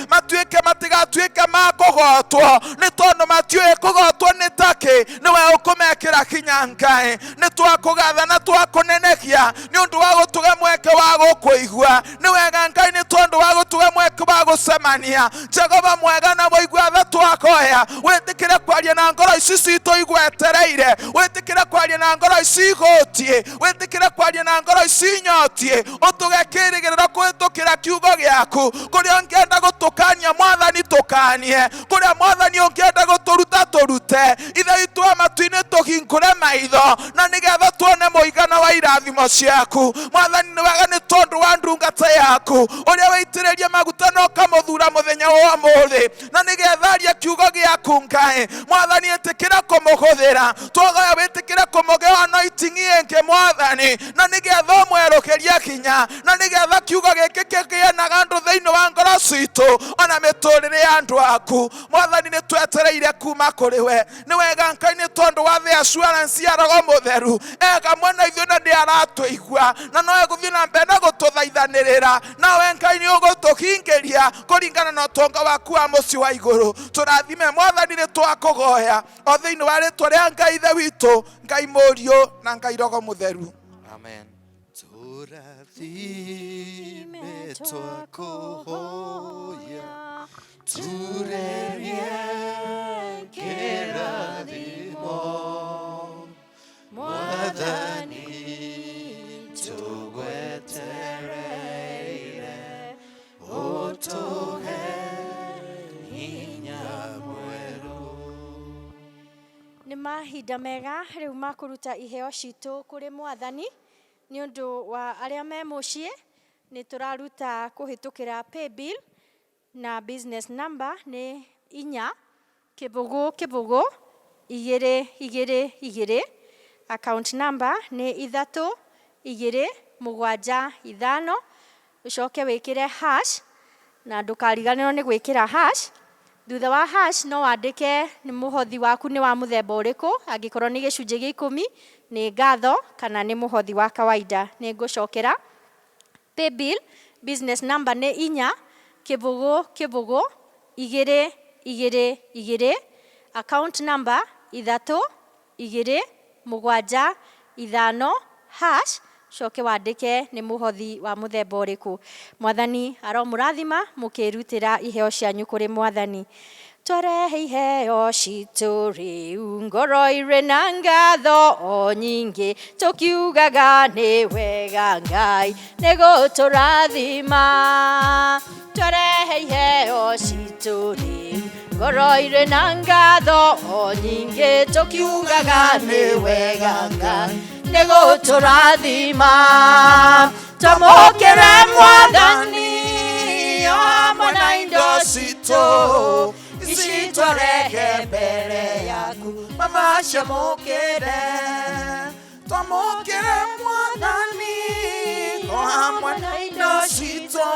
matigatuĩke ma kũgotwo, nĩ tondũ matiũĩ kũgotwo nĩ takĩ. Nĩwe ũkũmekĩra hinya Ngai. Nĩ twakũgatha na twakũnenehia nĩ ũndũ wa gũtũhe mweke wa gũkũigua. Nĩ wega Ngai nĩ tondũ wa gũtũhe mweke wa gũcemania. Jehova mwega na mũigua tha twakoya, wĩtĩkĩre kwaria na ngoro ici citũ igwetereire, wĩtĩkĩre kwaria na ngoro ici igũtie, wĩtĩkĩre kwaria na ngoro ici nyotie, ũtũhe kĩĩrĩgĩrĩro kũhĩtũkĩra kiugo gĩaku. Kũrĩa ũngĩenda gũtũkania Mwathani tũkanie, kũrĩa Mwathani ũngĩenda gũtũruta tũrute. Ithe witũ wa matu-inĩ tũhingũre maitho, na nĩgetha tuone mũigana wa irathimo ciaku. Mwathani nĩ wega nĩ tondũ wa ndungata yaku ũrĩa waitĩrĩria maguta na ũkamũthura mũthenya wa ũmũthĩ, na nĩgetha aria kiugo gĩaku yaku Ngai Mwathani etikira kumuhuthira twagoya witikire kumugea anointing yenke Mwathani na nigetha mwerukiria kinya na nigetha kiugo giki kigianaga andu thiini wa ngoro citu ona miturire ya andu aku Mwathani ni twetereire kuma kuri we ni wega Ngai ni tondu wa the assurance ya Roho Mutheru ega mwana ithu na ndi aratuigua na no guthii na mbere na gututhaithanirira nawe Ngai ni ugutuhingiria kuringana na utonga waku wa muci wa iguru turathime Mwathani ni twakugoya o thiini wa ritwa ria Ngai Ithe witu Ngai Muriu na Ngai Roho Mutheru. Amen. Turathime twakuhoya turerie kirathimo Mwathani tugwetereire utuhe hinya mweru. Nĩ mahinda mega rĩu makuruta iheo citũ kũrĩ Mwathani nĩ ũndũ wa arĩa me mũciĩ nĩ tũraruta kũhĩtũkĩra paybill na business number nĩ 4 account number nĩ 32775 ucoke wĩkĩre hash na ndũkariganĩrwo nĩ gwĩkĩra hash. Thutha wa hash no wandĩke nĩ mũhothi waku nĩ wa mũthemba ũrĩkũ angĩkorwo nĩ gĩcunjĩ gĩa 10 nĩ ngatho kana nĩ mũhothi wa kawaida. Nĩ ngũcokera paybill business number nĩ 4 account number 32775 hash coke wandĩke nĩ mũhothi wa mũthemba ũrĩkũ. Mwathani aromũrathima mũkĩrutĩra iheo cianyu kũrĩ Mwathani. Twarehe iheo citũ rĩu ngoro irĩ na ngatho o nyingĩ tukiugaga nĩ wega Ngai nĩ gũtũrathima. Twarehe iheo citũ rĩu ngoro irĩ na ngatho o nyingĩ tukiugaga nĩ wega Ngai nĩ gũtũrathima. Twamũkĩre Mwathani o hamwe na indo citũ ici twarehe mbere yaku mama ciamũkĩre. Twamũkĩre Mwathani o hamwe na indo citũ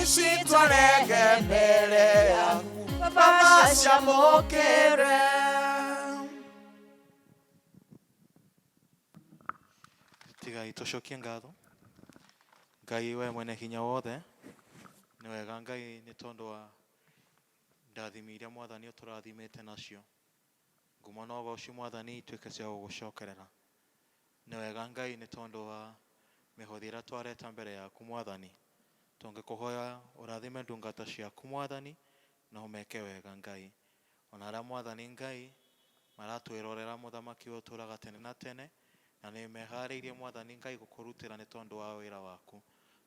ici twarehe mbere yaku mama ciamũkĩre. Tigai tucokie ngatho Ngai we mwene hinya wothe nĩ wega Ngai nĩ tondu wa ndathimi iria Mwathani ũtũrathimĩte nacio ngumo na ũgooci Mwathani ituĩke cia gũgũcokerera. Nĩ wega Ngai nĩ tondu wa mĩhothi ĩrĩa twareta mbere yaku Mwathani tũngĩkũhoya ũrathime ndungata ciaku Mwathani na ũmeke wega Ngai. Ona arĩa Mwathani Ngai maratwĩrorera mũthamaki ũtũũraga tene na tene na nĩ meharĩirie Mwathani Ngai gũkũrutĩra nĩ tondu wa wĩra waku.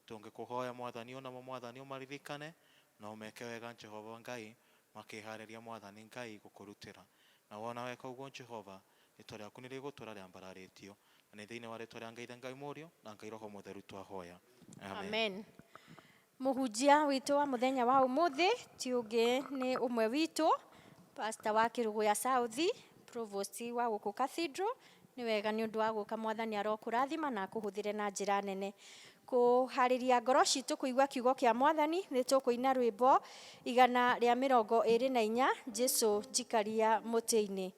Tũngĩkũhoya Mwathani onamo Mwathani ũmaririkane na ũmeke wega Jehova Ngai makĩharĩria Mwathani Ngai gũkũrutĩra. Na wona weka ũguo Jehova rĩtwa rĩaku nĩ rĩgũtũũra rĩambararĩtio na nĩ thĩinĩ wa rĩtwa rĩa Ngai Ithe Ngai Mũriũ na Ngai Roho Mũtheru twahoya. Amen. Mũhunjia witũ wa mũthenya wa ũmũthĩ ti ũngĩ nĩ ũmwe witũ pastor wa Kiruguya South provost wa gũkũ Cathedral. Nĩ wega nĩ ũndũ wa gũka Mwathani arokũrathima na akũhũthĩre na njĩra nene. Kũharĩria ngoro citũ kũigua kiugo kĩa Mwathani nĩ tũkũina rwĩmbo 124 Jesu njikaria mũtĩ-inĩ.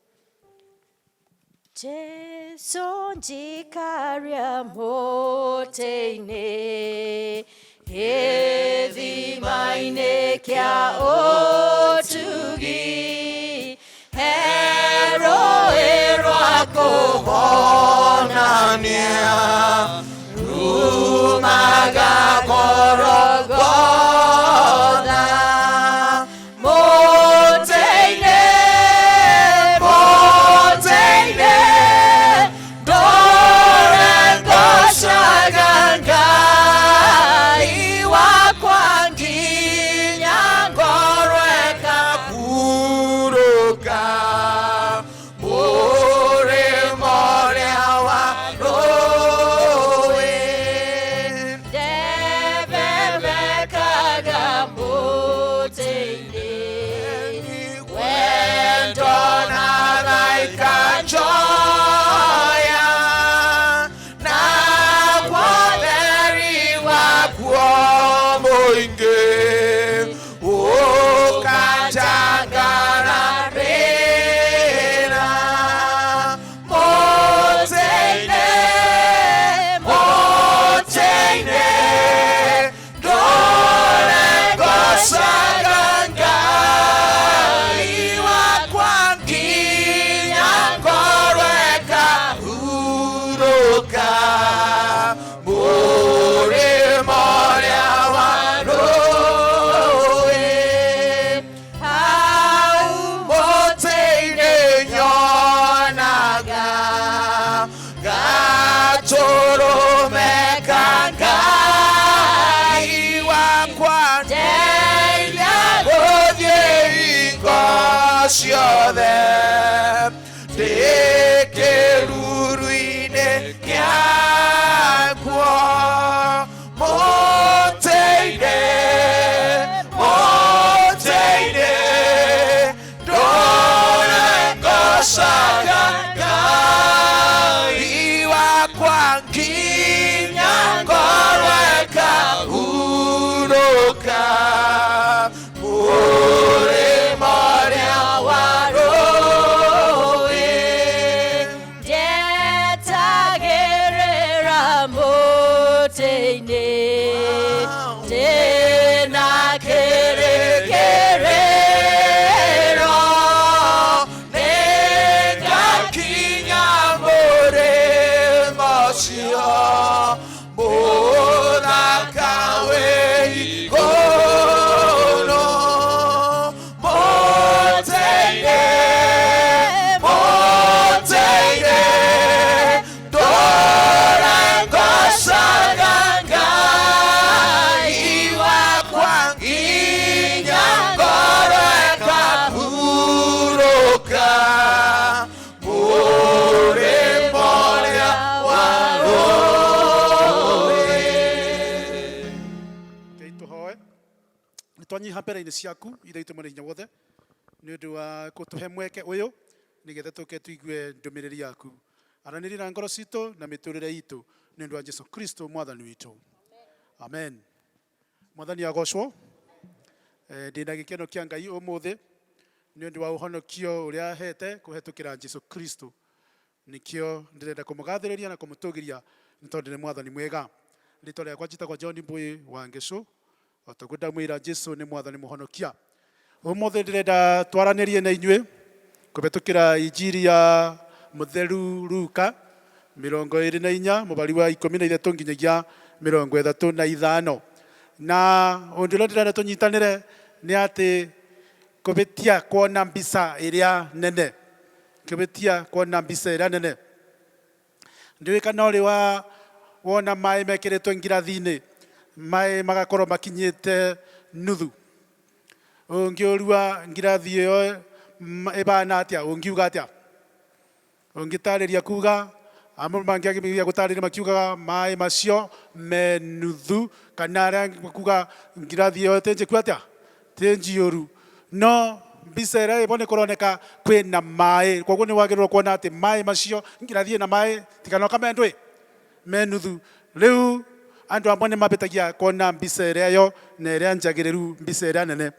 Jesu njikaria mũtĩ-inĩ gĩthima-inĩ kĩa ũtugi rũĩ rwa kũhonania rumaga Golgotha mũtĩ-inĩ ndũre ngocaga Ngai wakwa nginya ngoro ĩkahurũka. There turumeka Ngai wakwa guthie ingo ciothe ndikiruru-ini giakuo Mutie nduragocaga Ngai wakwa nginya ngoro ĩkahurũka mũrĩmo ũrĩa wa rũĩ Njetagĩrĩra mũtĩ-inĩ ndĩna kĩrĩkĩrĩro nĩngakinya mũrĩmo ũcio mũthaka wĩ igũrũ Mutie nduragocaga Ngai wakwa nginya ngoro ĩkahurũka mũrĩmo ũrĩa wa rũĩ. Ngai tũhoe nĩ twanyiha mbere-inĩ ciaku iria itũ mwene hinya wothe nĩ ũndũ wa gũtũhe mweke ũyũ nigetha tũke tũigue ndũmĩrĩri yaku aranĩria na ngoro citũ na mĩtũrĩre itũ nĩ ũndũ wa Jesu Kristu Mwathani witũ. Amen. Mwathani agocwo. Ndĩna gĩkeno kĩa Ngai ũmũthĩ nĩ ũndũ wa ũhonokio ũrĩa ahete kũhetũkĩra Jesu Kristu. Nĩkĩo ndĩrenda kũmũgathĩrĩria na kũmũtũgĩria nĩ tondũ nĩ Mwathani mwega. Rĩtwa rĩakwa njĩtagwo John Mbũi wa Ngĩcũ, o taguo ndamwĩra Jesu nĩ Mwathani mũhonokia. Ũmũthĩ ndĩrenda twaranĩrie na inyuĩ kũhetũkĩra injiri ya Mutheru Luka 24 mũbari wa 13 nginyagia 35. Na ũndũ ũrĩa ndĩrenda tũnyitanĩre nĩ atĩ kũbĩtia kuona mbica ĩrĩa nene. Kũbĩtia kuona mbica ĩrĩa nene. Ndiũĩ kana ũrĩ wona maĩ mekĩrĩtwo ngirathi-inĩ, maĩ magakorwo makinyĩte nuthu. Ũngĩũrua ngirathi ĩyo ĩbana atĩa, ũngiuga atĩa? Ũngĩtarĩria kuga amwe mangĩagĩrĩria gũtarĩria makiugaga maĩ macio me nuthu, kana arĩa kuga ngirathi ĩyo tĩnjĩku atĩa, tĩnjiũru. No mbica ĩrĩa ĩbone kũroneka kwĩna maĩ, koguo nĩ wagĩrĩirwo kuona atĩ maĩ macio ngirathi ĩna maĩ tikanoka me ndũĩ me nuthu. Rĩu andũ amwe nĩ mabĩtagia kuona mbica ĩrĩa yo na ĩrĩa njagĩrĩru, mbica ĩrĩa nene.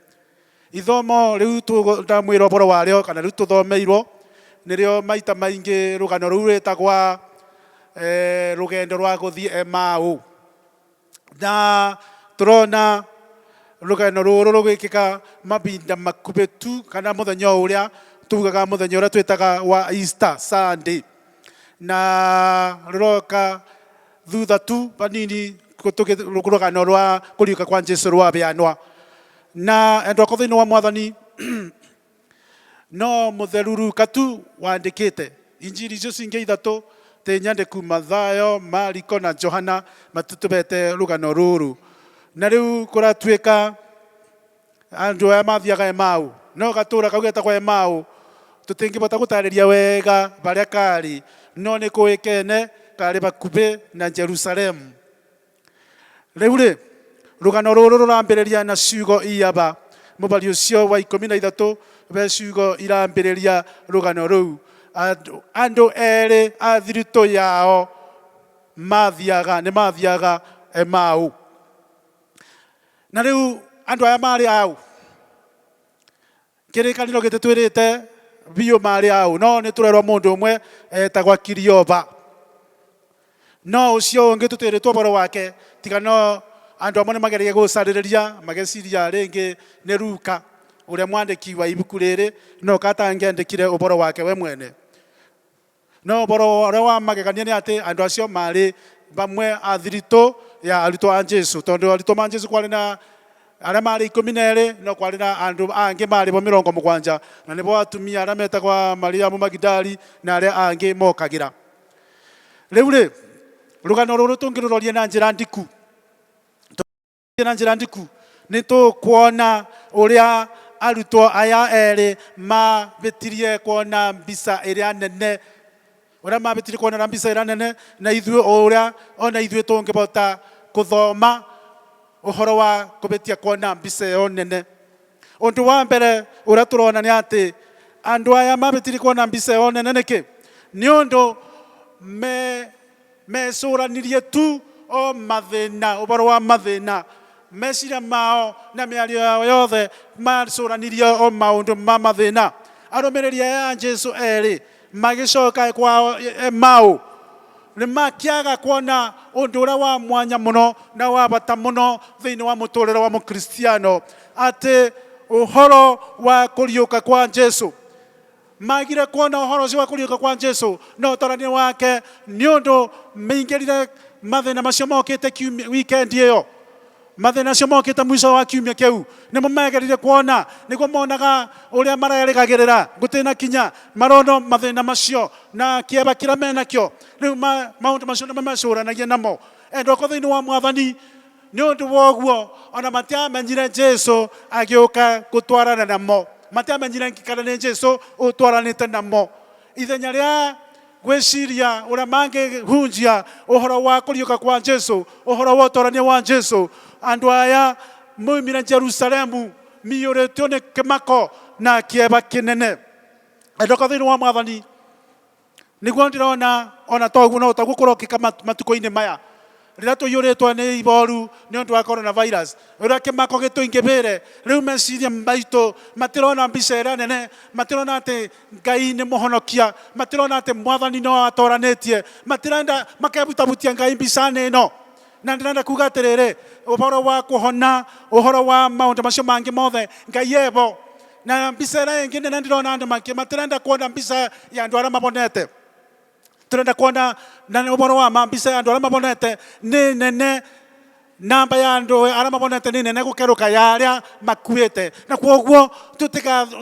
Ithomo rĩu tũndamwĩra ũboro warĩo kana rĩu tũthomeirwo nĩrĩo maita maingĩ rũgano rũu rwĩtagwa rũgendo rwa gũthiĩ Emau. Na tũrona rũgano rũrũ rũgĩkĩka mabinda makubĩtu kana mũthenya ũrĩa tugaga mũthenya ũrĩa twĩtaga wa Easter Sunday. Na rũroka thutha tu banini rũgano rwa Kuriuka kwa Jesu rwabĩanwa. Na endwa ko thĩinĩ wa Mwathani no Mutheru Luka tu wandĩkĩte. Injiri icio cingĩ ithatũ tĩ nyandĩku Mathayo, Mariko na Johana matutũbete rũgano rũrũ. Na rĩu kũratuĩka andũ aya mathiaga Emau, no gatũũra kau getagwo Emau tũtingĩbota gũtarĩria wega barĩa karĩ, no nĩ kũĩkaine karĩ bakuhĩ na Jerusalemu. Rĩu rĩ rũgano rũrũ rũrambĩrĩria na ciugo iyaba. Mũbari ũcio wa 13 be ciugo irambĩrĩria rũgano rũu. Andũ erĩ a thiritũ yao nĩ mathiaga Emau. Na rĩu andũ aya marĩ au, kĩrĩkanĩro gĩtĩtwĩrĩte biũ marĩ au, no nĩ tũrerwo mũndũ ũmwe etagwa Kuriuka. No ũcio ũngĩ tũtwĩrĩtwo ũboro wake tiga no andũ amwe nĩ magereire gũcarĩrĩria mageciria rĩngĩ nĩ Luka ũrĩa mwandĩki wa ibuku rĩrĩ, no katangĩandĩkire ũboro wake we mwene. No ũboro ũrĩa wa magegania nĩ atĩ andũ acio marĩ bamwe a thiritũ ya arutwo a Jesu, tondũ arutwo a Jesu kwarĩ na arĩa marĩ 12 no kwarĩ na andũ angĩ marĩ bo 70, na nĩbo atumia arĩa metagwa Mariamu Magidali na arĩa angĩ mokagĩra. Rĩu rĩ rugano ruru tungiruroria na njira ndiku ni tukuona uria arutwo aya eri mabitirie kuona mbica iria nene uria mabitirie kuona mbica iria nene na ithuĩ uria ona ithuĩ tungibota kuthoma uhoro wa kubitia kuona mbica iyo nene. Undu wa mbere uria turona ni ati andu aya mabitirie kuona mbica iyo nene niki ni undu mecuranirie tu o mathina uboro wa mathina meciria mao na miario yao yothe macuranirie o maundu ma mathina. Arumiria ya Jesu eri magicoka kwao Emau ni makiaga kuona undu uria wa mwanya muno na wa bata muno thiini wa muturire wa mukristiano ati uhoro wa kuriuka kwa Jesu. Magire kuona uhoro wa kuriuka kwa Jesu na utarania wake ni undu meingirire mathina macio mokite weekend iyo. Mathina macio mokite mwico wa kiumia kiu nimo megerire kuona niguo monaga uria marerigagirira gutina kinya marono mathina macio na kieba kira menakio riu maundu macio nimo macuranagia namo endoko thiini wa Mwathani ni undu woguo ona matiamenyire Jesu agiuka gutwarana namo matiamenyire ngikara ni Jesu utwaranite namo ithenya ria gwiciria uria mangihunjia uhoro wa kuriuka kwa Jesu uhoro wa utwarania wa Jesu. Andu aya moimire Jerusalemu miyuritio ni kimako na kieba kinene endoko thiini wa Mwathani niguo ndirona ona toguo no taguo kurokika matuko-ini maya riria tuyuritwo ni iboru ni undu wa coronavirus uria kimako gituingibire riu meciria maitu matirona mbica iria nene matirona ati Ngai ni muhonokia matirona ati Mwathani no atoranitie matirenda makebutabutia Ngai mbica ino na ndirenda kuga atiriri uhoro wa kuhona uhoro wa maundu macio mangi mothe Ngai ebo na mbica iria ingi nene ndirona andu mangi matirenda kuona mbica ya andu aria mabonete turenda kuona na uboro wa mbica ya andu aria mabonete ni nene namba ya andu aria mabonete ni nene gukeruka ya aria makuite na kwoguo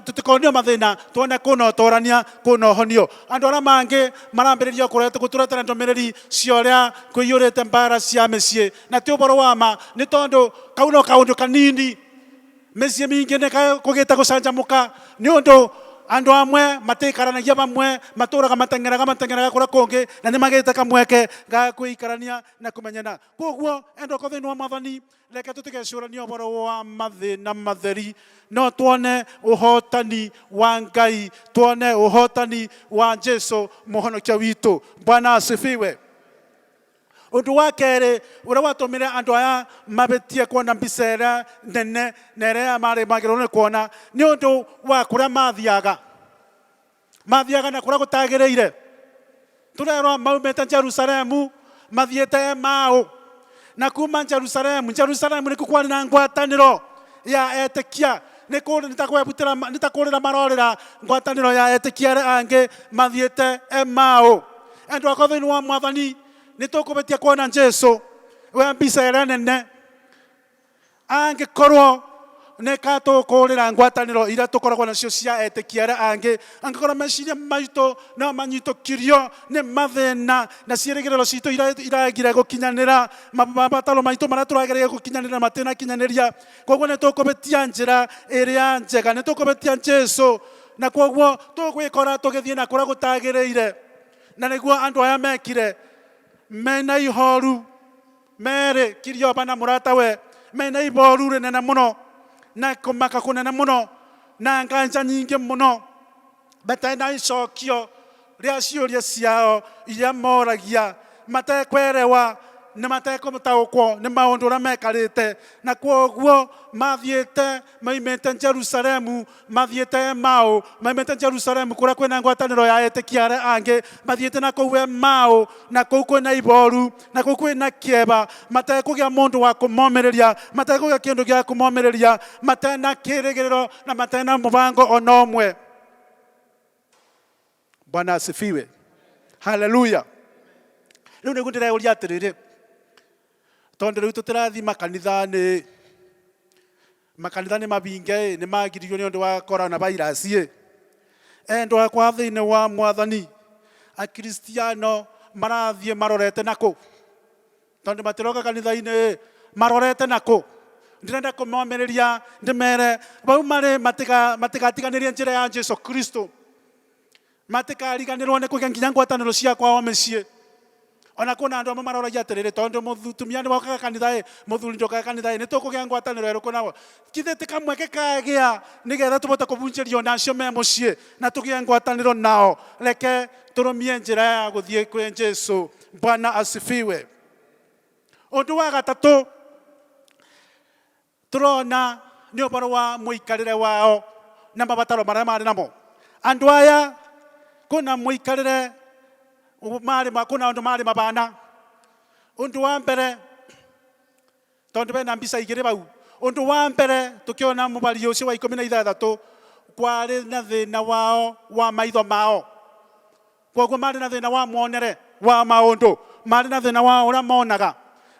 tutikonio mathina tuone kuna utorania kuna uhonio andu aria mangi marambiriria guturetera ndomereri cia uria kuiyurite mbara cia micii na ti uboro wa ma ni tondu kauno kaundu kanini micii mingi ni kugita gucanjamuka ni undu andu amwe matikaranagia bamwe maturaga matengeraga kuria kungi na ni magite kamweke ga kuikarania na kumenyana. Koguo endoko thiini wa Mwathani reke tutigecurania uboro wa mathina matheri no tuone uhotani wa Ngai tuone uhotani wa Jesu muhonokia witu. Bwana asifiwe. Undu wa keri uria watumire andu aya mabitie kuona mbica iria nene na iria mari magirwo ni kuona ni undu wa kuria mathiaga na kuria gutagireire. Turerwa maumite Jerusalemu mathiete Emau na kuma Jerusalemu niku kwari na ngwataniro ya etikia nitakurira marorira ngwataniro ya etikia aria angi mathiete Emau. Endu akwa thiini wa Mwathani ni tukubitia kuona Jesu wa mbica iria nene angikorwo ni katukurira ngwataniro iria tukoragwo nacio cia etikia aria angi angikorwo meciria maitu no manyitukirio ni mathina na ciirigiriro citu iragire gukinyanira mabataro maitu maria turagereire gukinyanira matina kinyaniria. Koguo ni tukubitia njira iria njega ni tukubitia Jesu na koguo tugwikora tugithie na kuria gutagireire na niguo andu aya mekire mena ihoru mere Kirioba na muratawe mena iboru rinene muno na kumaka kunene muno na nganja nyingi muno batena icokio ria ciuria ciao iria moragia matekwerewa ni matekumutaukwo ni maundu uria mekarite na kwoguo mathiete maimite Jerusalemu mathiete Emau maimite Jerusalemu kuria kwina ngwataniro ya etikia aria angi mathiete na kuu Emau na kuu kwina iboru na kuu kwina kieba matekugia mundu wa kumomiriria matekugia kindu gia kumomiriria matena kirigiriro na matena mubango onomwe. Bwana asifiwe. Haleluya. Riu niguo ndireuria atiriri tondu riu tutirathi makanithani mabinge ni magirio ni undu wa coronavirus endo akwa thiini wa Mwathani akristiano marathie marorete naku tondu matiroka kanitha-ini marorete nako ndirenda kumomereria ndimere bau mari matigatiganirie njira ya Jesu Kristu matikariganirwo ni kugia nginya ngwataniro cia kwao micii ona kuna andu amwe maroragia atiriri tondu mutumia ni wokaga kanitha muthuri ndokaga kanitha ni tukugia ngwataniro eruku nawe kithe tikamweke kagia nigetha tubote kubunjirio nacio me mucii na tugie ngwataniro nao reke turumie njira ya guthie kwi Jesu. Bwana asifiwe. Undu wa gatatu turona ni ubaro wa muikarire wao na mabataro maria mari namo. Andu aya kuna muikarire kuna undu mari mabana. Undu wa mbere tondu bena mbisa igiri bau. Undu wa mbere tukiona mubari ucio wa 16 kwari na thina wao wa maitho mao. Koguo mari na thina wa muonere wa maundu mari na thina wa uria monaga.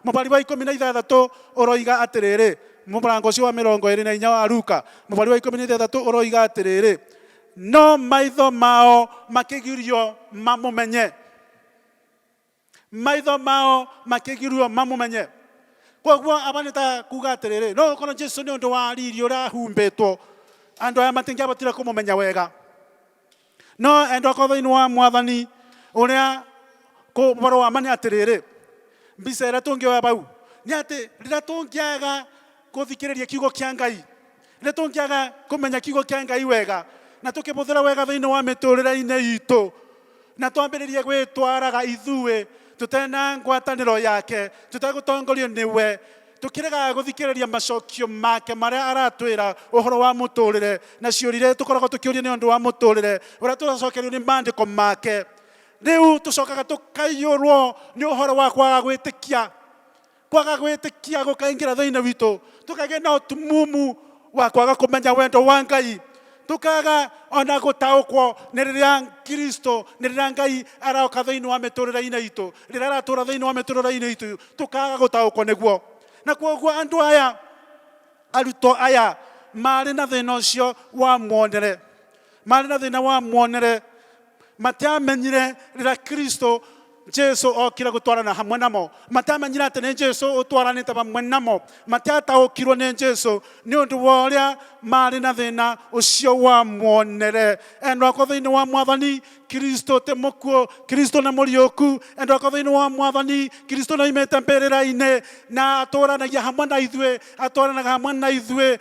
Mubari wa 16 uroiga atiriri murango ucio wa 24 wa Luka mubari wa 16 uroiga atiriri no maitho mao makigirio mamumenye. Maitho mao makigirio mamumenye. Koguo abanita kuga atiriri no kono Jesu ni undu wa riri uria humbitwo andu aya matingiabatire kumumenya wega no endo akothaini wa Mwathani uria ko baro wa mani atiriri mbisa ira tungioya bau ni ati rira tungiaga kuthikiriria kiugo kia Ngai rira tungiaga kumenya kiugo kia Ngai wega na tukibuthira wega thiini wa miturire-ini iitu na twambiririe gwitwaraga ithue tutena ngwataniro yake tutagutongorio niwe tukirega guthikiriria macokio make maria aratwira uhoro wa muturire na ciurire tukoragwo tukiuria ni undu wa muturire uria turacokerio ni maandiko make. Riu tucokaga tukaiyurwo ni uhoro wa kwaga gwitikia gukaingira thiini witu tukagĩa na utumumu wa kwaga kumenya wendo wa Ngai tukaga ona gutaukwo ni riria Kristo ni riria Ngai aroka thiini wa miturire-ini itu riria aratura thiini wa miturire-ini itu tukaga gutaukwo niguo. Na koguo andu aya aruto aya mari na thina ucio wa muonere mari na thina wa muonere matiamenyire rira Kristo Jesu okira gutwarana hamwe namo matamenyire ati ni Jesu utwaranite hamwe namo matiataukirwo ni Jesu ni undu wa uria mari na thina ucio wa muonere. Endo ako thiini wa Mwathani Kristo te mukuo Kristo na Kuriuku endo ako thiini wa Mwathani Kristo na imete mbere-ini na atwaranagia hamwe na ithue atwaranaga hamwe na ithue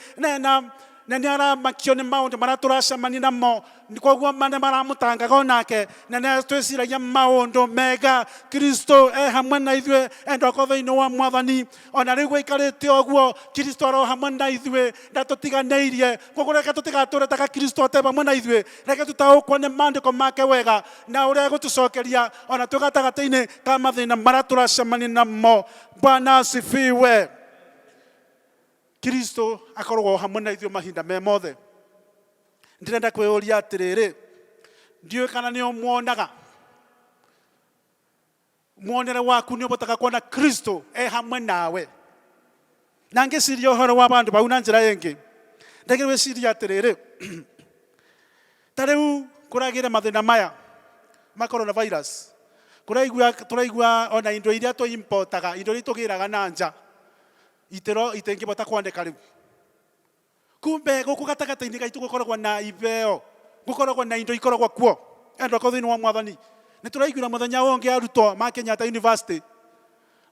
na ni aramakio ni maundu maria turacemania namo koguo mane maramutangaga onake na ni twiciragia maundu mega Kristo hamwe na ithue endo ako thiini wa Mwathani ona riu gwikarite oguo Kristo aro hamwe na ithue ndatutiganeirie koguo reke tutigature taka Kristo ate hamwe na ithue reke tutaukwo ni maandiko make wega na uria gutucokeria ona tugatagati-ini ka mathina maria turacemania namo. Bwana asifiwe. Kristo akoragwo hamwe na ithuĩ mahinda me mothe. Ndirenda kwĩyũria atirĩrĩ ndiũĩ kana nĩ ũmuonaga muonere waku nĩ ũbotaga kuona Kristo hamwe nawe na ngĩciria ũhoro wa bandu bau na njĩra ĩngĩ ndagĩrĩ wĩciria atirĩrĩ ta rĩu kũragĩre mathĩna maya ma coronavirus tũraigua ona indo iria tũimportaga indo iria tũgĩraga na nja itero itengibota kwandika riu kumbe guku gatagata-ini gaitu gukoragwo na ibeo gukoragwo na indo ikoragwo kuo endo ako thiini wa Mwathani ni turaiguira muthenya wonge arutwo ma Kenyatta University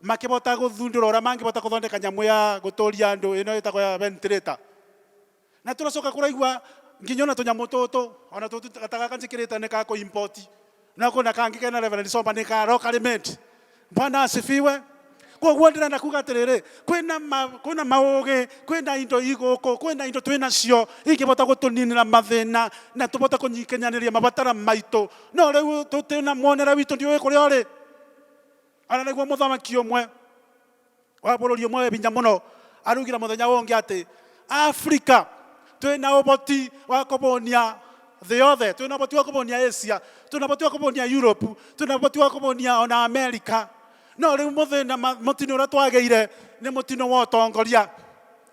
makibota guthundura uria mangibota kuthondeka nyamu ya guturia andu ino itagwo ya ventilator na turacoka kuraigua nginya ona tunyamu tutu ona tutu gataga kanjikirite ni ka ko import na kuna kangi kena Reverend Somba ni ka rock element. Bwana asifiwe. Koguo ndirenda kuga atiriri kwina mauge kwina indo iguku kwina indo twinacio ingibota gutuninira mathina na tubota kunyikinyaniria mabatara maitu no riu tutina muonera witu ndiuĩ kuria uri ana niguo muthamaki umwe wa bururi umwe binya muno arugira muthenya wonge ati Africa twina uboti wa kubonia the yothe twina uboti wa kubonia Asia twina uboti wa kubonia Europe twina uboti wa kubonia ona America no riu muthina mutino uria twageire ni mutino wa utongoria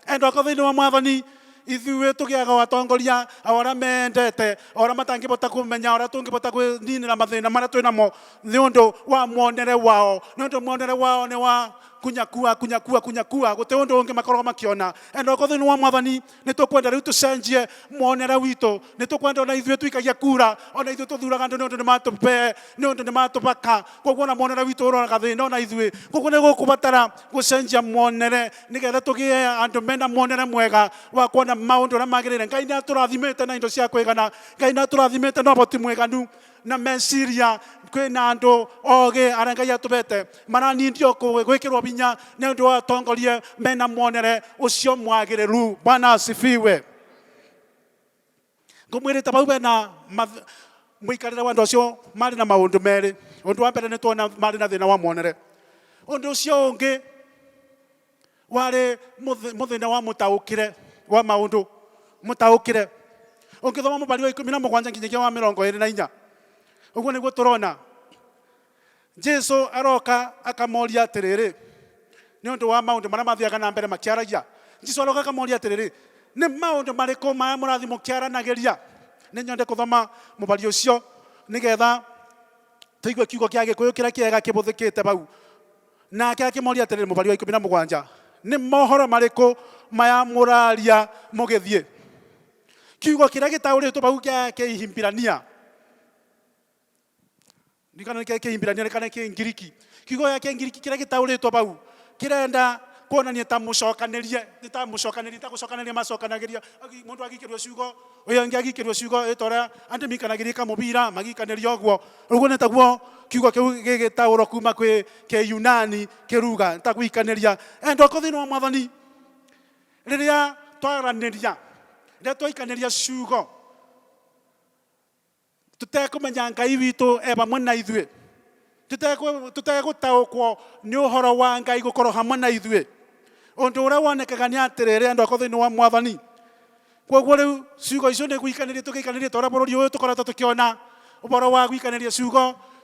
endo ako thiini wa Mwathani ithuĩ tũgĩaga watongoria aria mendete aria matangĩbota kũmenya aria tũngĩbota kwĩninĩra mathĩna marĩa twĩ namo nĩ ũndũ wa muonere wao, nĩ ũndũ muonere wao nĩ wa kunyakua gũtĩ ũndũ ũngĩ makoragwo makĩona. Enda ũkorwo thĩinĩ wa Mwathani nĩ tũkwenda rĩu tũcenjie muonere witũ, nĩ tũkwenda ona ithuĩ tuikagia kura, ona ithuĩ tũthuraga andũ nĩ ũndũ nĩ matũbe, nĩ ũndũ nĩ matũbaka, koguo ona muonere witũ ũroraga thĩna ona ithuĩ, koguo nĩ gũkũbatara gũcenjia muonere nĩgetha tũgĩe andũ mena muonere mwega wa kuona maũndũ ũrĩa magĩrĩire. Ngai nĩ atũrathimĩte na indo cia kwĩgana, Ngai nĩ atũrathimĩte na ũhoti mweganu na meciria. Kwĩna andũ ogĩ arĩa Ngai atũbete maranindio gwĩkĩrwo binya nĩ ũndũ wa atongoria mena muonere ũcio mwagĩrĩru. Bwana asifiwe. Ngũmwĩrĩte bau bena mũikarĩre wa andũ acio marĩ na maũndũ merĩ. Ũndũ wa mbere nĩ tuona marĩ na thĩna wa muonere. Ũndũ ũcio ũngĩ warĩ mũthĩna wa mũtaũkĩre wa maũndũ, mũtaũkĩre. Ũngĩthoma mũbari wa 17 nginyagia wa 24, ũguo nĩguo tũrona Jesu aroka akamoria atĩrĩrĩ, nĩ ũndũ wa maũndũ marĩa mathiaga na mbere makĩaragia. Jesu aroka akamoria atĩrĩrĩ, nĩ maũndũ marĩkũ maya mũrathi mũkĩaranagĩria? Nĩ nyende kũthoma mũbari ũcio nĩgetha tũigue kiugo kĩa Gĩkũyũ kĩrĩa kĩega kĩbũthĩkĩte bau. Nake akĩmoria atĩrĩrĩ, mũbari wa 17, nĩ mohoro marĩkũ maya mũraria mũgĩthiĩ? Kiugo kĩrĩa gĩtaũrĩtwo bau kĩa Kĩhimbirania, nikana nĩ Kĩhimbirania kana Kĩngiriki. Kiugo gĩa Kĩngiriki kĩrĩa gĩtaũrĩtwo bau kĩrenda kuonania ta mũcokanĩrie, nĩ ta mũcokanĩrie, ta gũcokanĩria macokanagĩria. Mũndũ agikĩrwo ciugo, ũyũ ũngĩ agikĩrwo ciugo, ĩtora andũ mikanagĩria kamũbira magikanĩria ũguo. Ũguo nĩ taguo kiugo kĩu gĩgĩtaũrwo kuma kwĩ Kĩyunani kĩruga ta gũikanĩria. Enda ũkorwo thĩinĩ wa Mwathani rĩrĩa twaranĩria, rĩrĩa twaikanĩria ciugo, tũtekũmenya Ngai witũ e hamwe na ithuĩ, tũtegũtaũkwo nĩ ũhoro wa Ngai gũkorwo hamwe na ithuĩ, ũndũ ũrĩa wonekaga nĩ atĩrĩrĩ, andũ akwa thĩinĩ wa Mwathani. Koguo rĩu ciugo icio nĩ gũikanĩria tũgĩikanĩria ta ũrĩa bũrũri ũyũ tũkoretwo tũkĩona ũboro wa gũikanĩria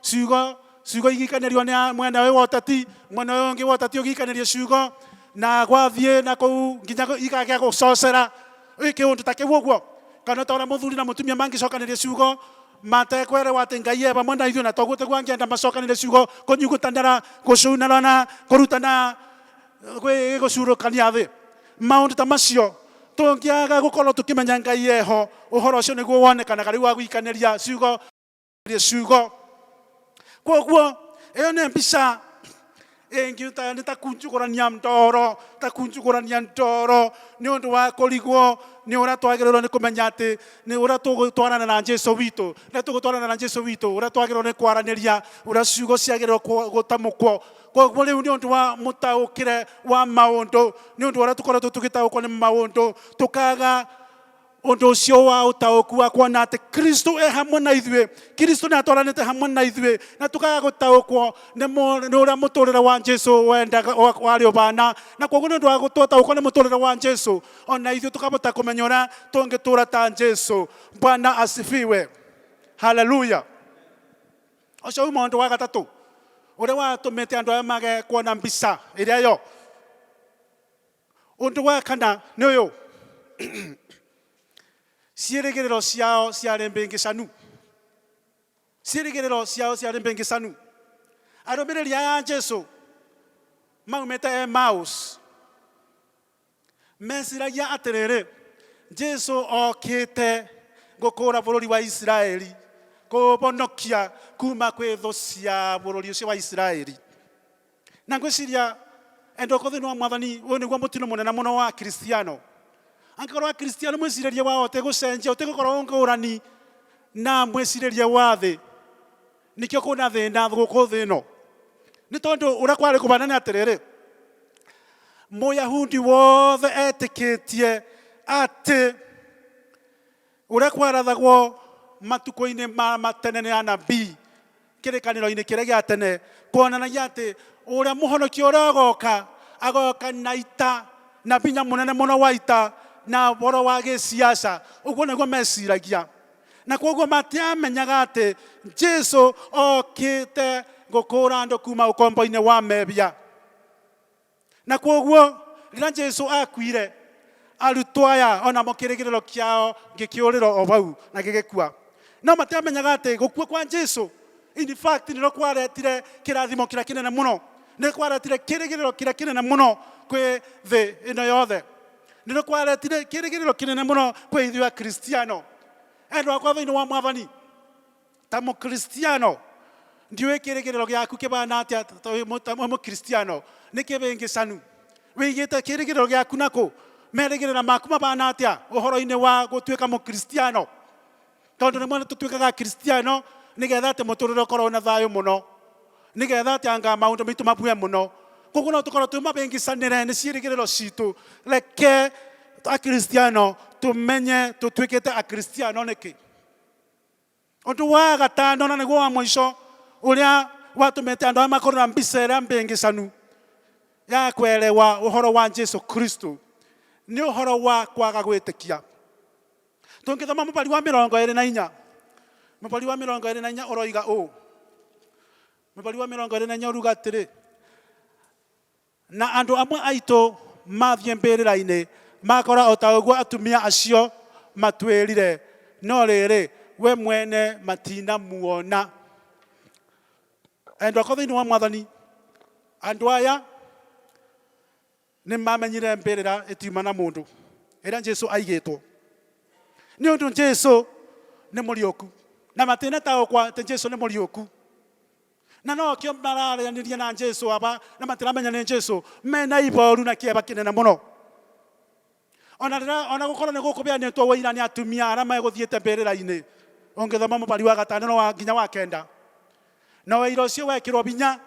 ciugo igikanĩrio nĩ mwena ũyũ wa ũteti, mwena ũyũ ũngĩ wa ũteti ũgiikanĩria ciugo, na gwathiĩ na kũu nginya igagĩa gũcocera kĩũndũ ta kĩu ũguo. Kana ta ũrĩa mũthuri na mũtumia mangĩcokanĩria ciugo matekwerewa atĩ Ngai e hamwe na ithuĩ, na toguo tiguo angĩenda macokanĩrie ciugo kũnyugutanĩra, gũcunarana, kũrutana, gũcurũkania thĩ. Maũndũ ta macio tũngĩaga gũkorwo tũkĩmenya Ngai eho, ũhoro ũcio nĩguo wonekanaga rĩu wa gũikanĩria ciugo. Koguo ĩyo nĩ mbica ĩngĩ nĩ ta kunjũgũrania ndoro nĩ ũndũ wa kũrigwo nĩ ũrĩa twagĩrĩirwo nĩ kũmenya atĩ nĩ ũrĩa tũgũtwarana na Jesu witũ, rĩrĩa tũgũtwarana na Jesu witũ, ũrĩa twagĩrĩirwo nĩ kwaranĩria, ũrĩa ciugo ciagĩrĩirwo gũtamũkwo. Koguo rĩu nĩ ũndũ wa mũtaũkĩre wa maũndũ, nĩ ũndũ ũrĩa tũkoretwo tũgĩtaũkwo nĩ maũndũ, tũkaga ũndũ ũcio wa ũtaũku wa kuona atĩ Kristo e hamwe na ithuĩ, Kristo nĩ atwaranĩte hamwe na ithuĩ, na tũkaga gũtaũkwo nĩ ũrĩa mũtũrĩre wa Jesu wendaga warĩ ũbana. Na koguo nĩ ũndũ wa gũtaũkwo nĩ mũtũrĩre wa Jesu, ona ithuĩ tũkabota kũmenya ũrĩa tũngĩtũra ta Jesu. Bwana asifiwe. Haleluya. Ũcio uma ũndũ wa gatatũ ũrĩa watũmĩte andũ aya mage kuona mbica ĩrĩa yo. Ũndũ wa kana nĩ ũyũ, ciĩrĩgĩrĩro ciao ciarĩ mbĩngĩcanu. Ciĩrĩgĩrĩro ciao ciarĩ mbĩngĩcanu. Arũmĩrĩri aya a Jesu maumĩte Emmaus meciragia atĩrĩrĩ, Jesu okĩte gũkũũra bũrũri wa Isiraeli, kũũbonokia kuma kwĩ thũ cia bũrũri ũcio wa Isiraeli. Na ngwĩciria enda ũkorwo thĩinĩ wa Mwathani, ũyũ nĩguo mũtino mũnene mũno wa Kristiano. Angĩkorwo wa Kristiano mwĩcirĩrie wao ũtegũcenjia, ũtegũkorwo ngũrani na mwĩcirĩrie wa thĩ, nĩkĩo kwĩna thĩna gũkũ thĩ ĩno. Nĩ tondũ ũrĩa kwarĩ kũbana nĩ atĩrĩrĩ, Mũyahudi wothe etĩkĩtie atĩ ũrĩa kwarathagwo matukũ-inĩ ma tene nĩ anabii, kĩrĩkanĩro-inĩ kĩrĩa gĩa tene, kuonanagia atĩ ũrĩa mũhonokia ũrĩa agoka na ita, na binya mũnene mũno wa ita, na ũhoro wa gĩciaca. Ũguo nĩguo meciragia. Na koguo matiamenyaga atĩ Jesu okĩte gũkũũra andũ kuma ũkombo-inĩ wa mebia. Na koguo rĩrĩa Jesu akuire, arutwo aya ona mo kirigiriro kiao gikiuriro o bau na gigikua no matamenyaga ati gukua kwa Jesu in fact niro kwaretire kirathimo kira kinene muno nĩ kwaretire kirigiriro kira kinene muno kwi thĩ ĩno yothe nĩ kwaretire kirigiriro kinene muno kwi ithuĩ Akristiano endwa kwa thĩinĩ wa Mwathani ta Mũkristiano ndiũĩ kirigiriro gĩaku kĩbana atĩa ta Mũkristiano nĩ kĩbĩngĩcanu wĩigĩte kirigiriro gĩaku nakũ merigirira maku mabana atĩa ũhoro-inĩ wa gũtuĩka Mũkristiano tondũ rĩmwe nĩ tũtuĩkaga Akristiano nigetha atĩ mũtũrĩre ũkorwo na thayũ mũno nigetha atĩ anga maũndũ maitũ mabuge mũno koguo no tũkorwo twĩ mabĩngĩcanĩre nĩ ciĩrĩgĩrĩro citũ reke Akristiano tũmenye tũtuĩkĩte Akristiano nĩkĩ ũndũ wa gatano na nĩguo wa mũico ũrĩa watũmĩte andũ arĩa makorwo na mbica ĩrĩa mbĩngĩcanu ya kwerewa ũhoro wa Jesu Kristu nĩ ũhoro wa kwaga gwĩtĩkia tũngĩthoma mũbari wa 24 mũbari wa 24 ũroiga ũũ mũbari wa 24 ũruga atĩrĩ na andũ amwe aitũ mathiĩ mbĩrĩra-inĩ makora o ta ũguo atumia acio matwĩrire no rĩrĩ we mwene matinamuona endwa ko thĩinĩ wa Mwathani andũ aya nĩ mamenyire mbĩrĩra ĩtiuma na mũndũ ĩrĩa Jesu aigĩtwo nĩ ũndũ Jesu nĩ mũriũku na matinataũkwa atĩ Jesu nĩ mũriũku na no kĩo mararĩanĩria na Jesu aba na matiramenya nĩ Jesu mena iboru na kĩeba kĩnene mũno ona gũkorwo nĩ gũkũbeanĩtwo wĩira nĩ atumia arĩa megũthiĩte mbĩrĩra-inĩ ũngĩthoma mũbari wa 5 nginya wa 9 na wĩira ũcio wekĩrwo binya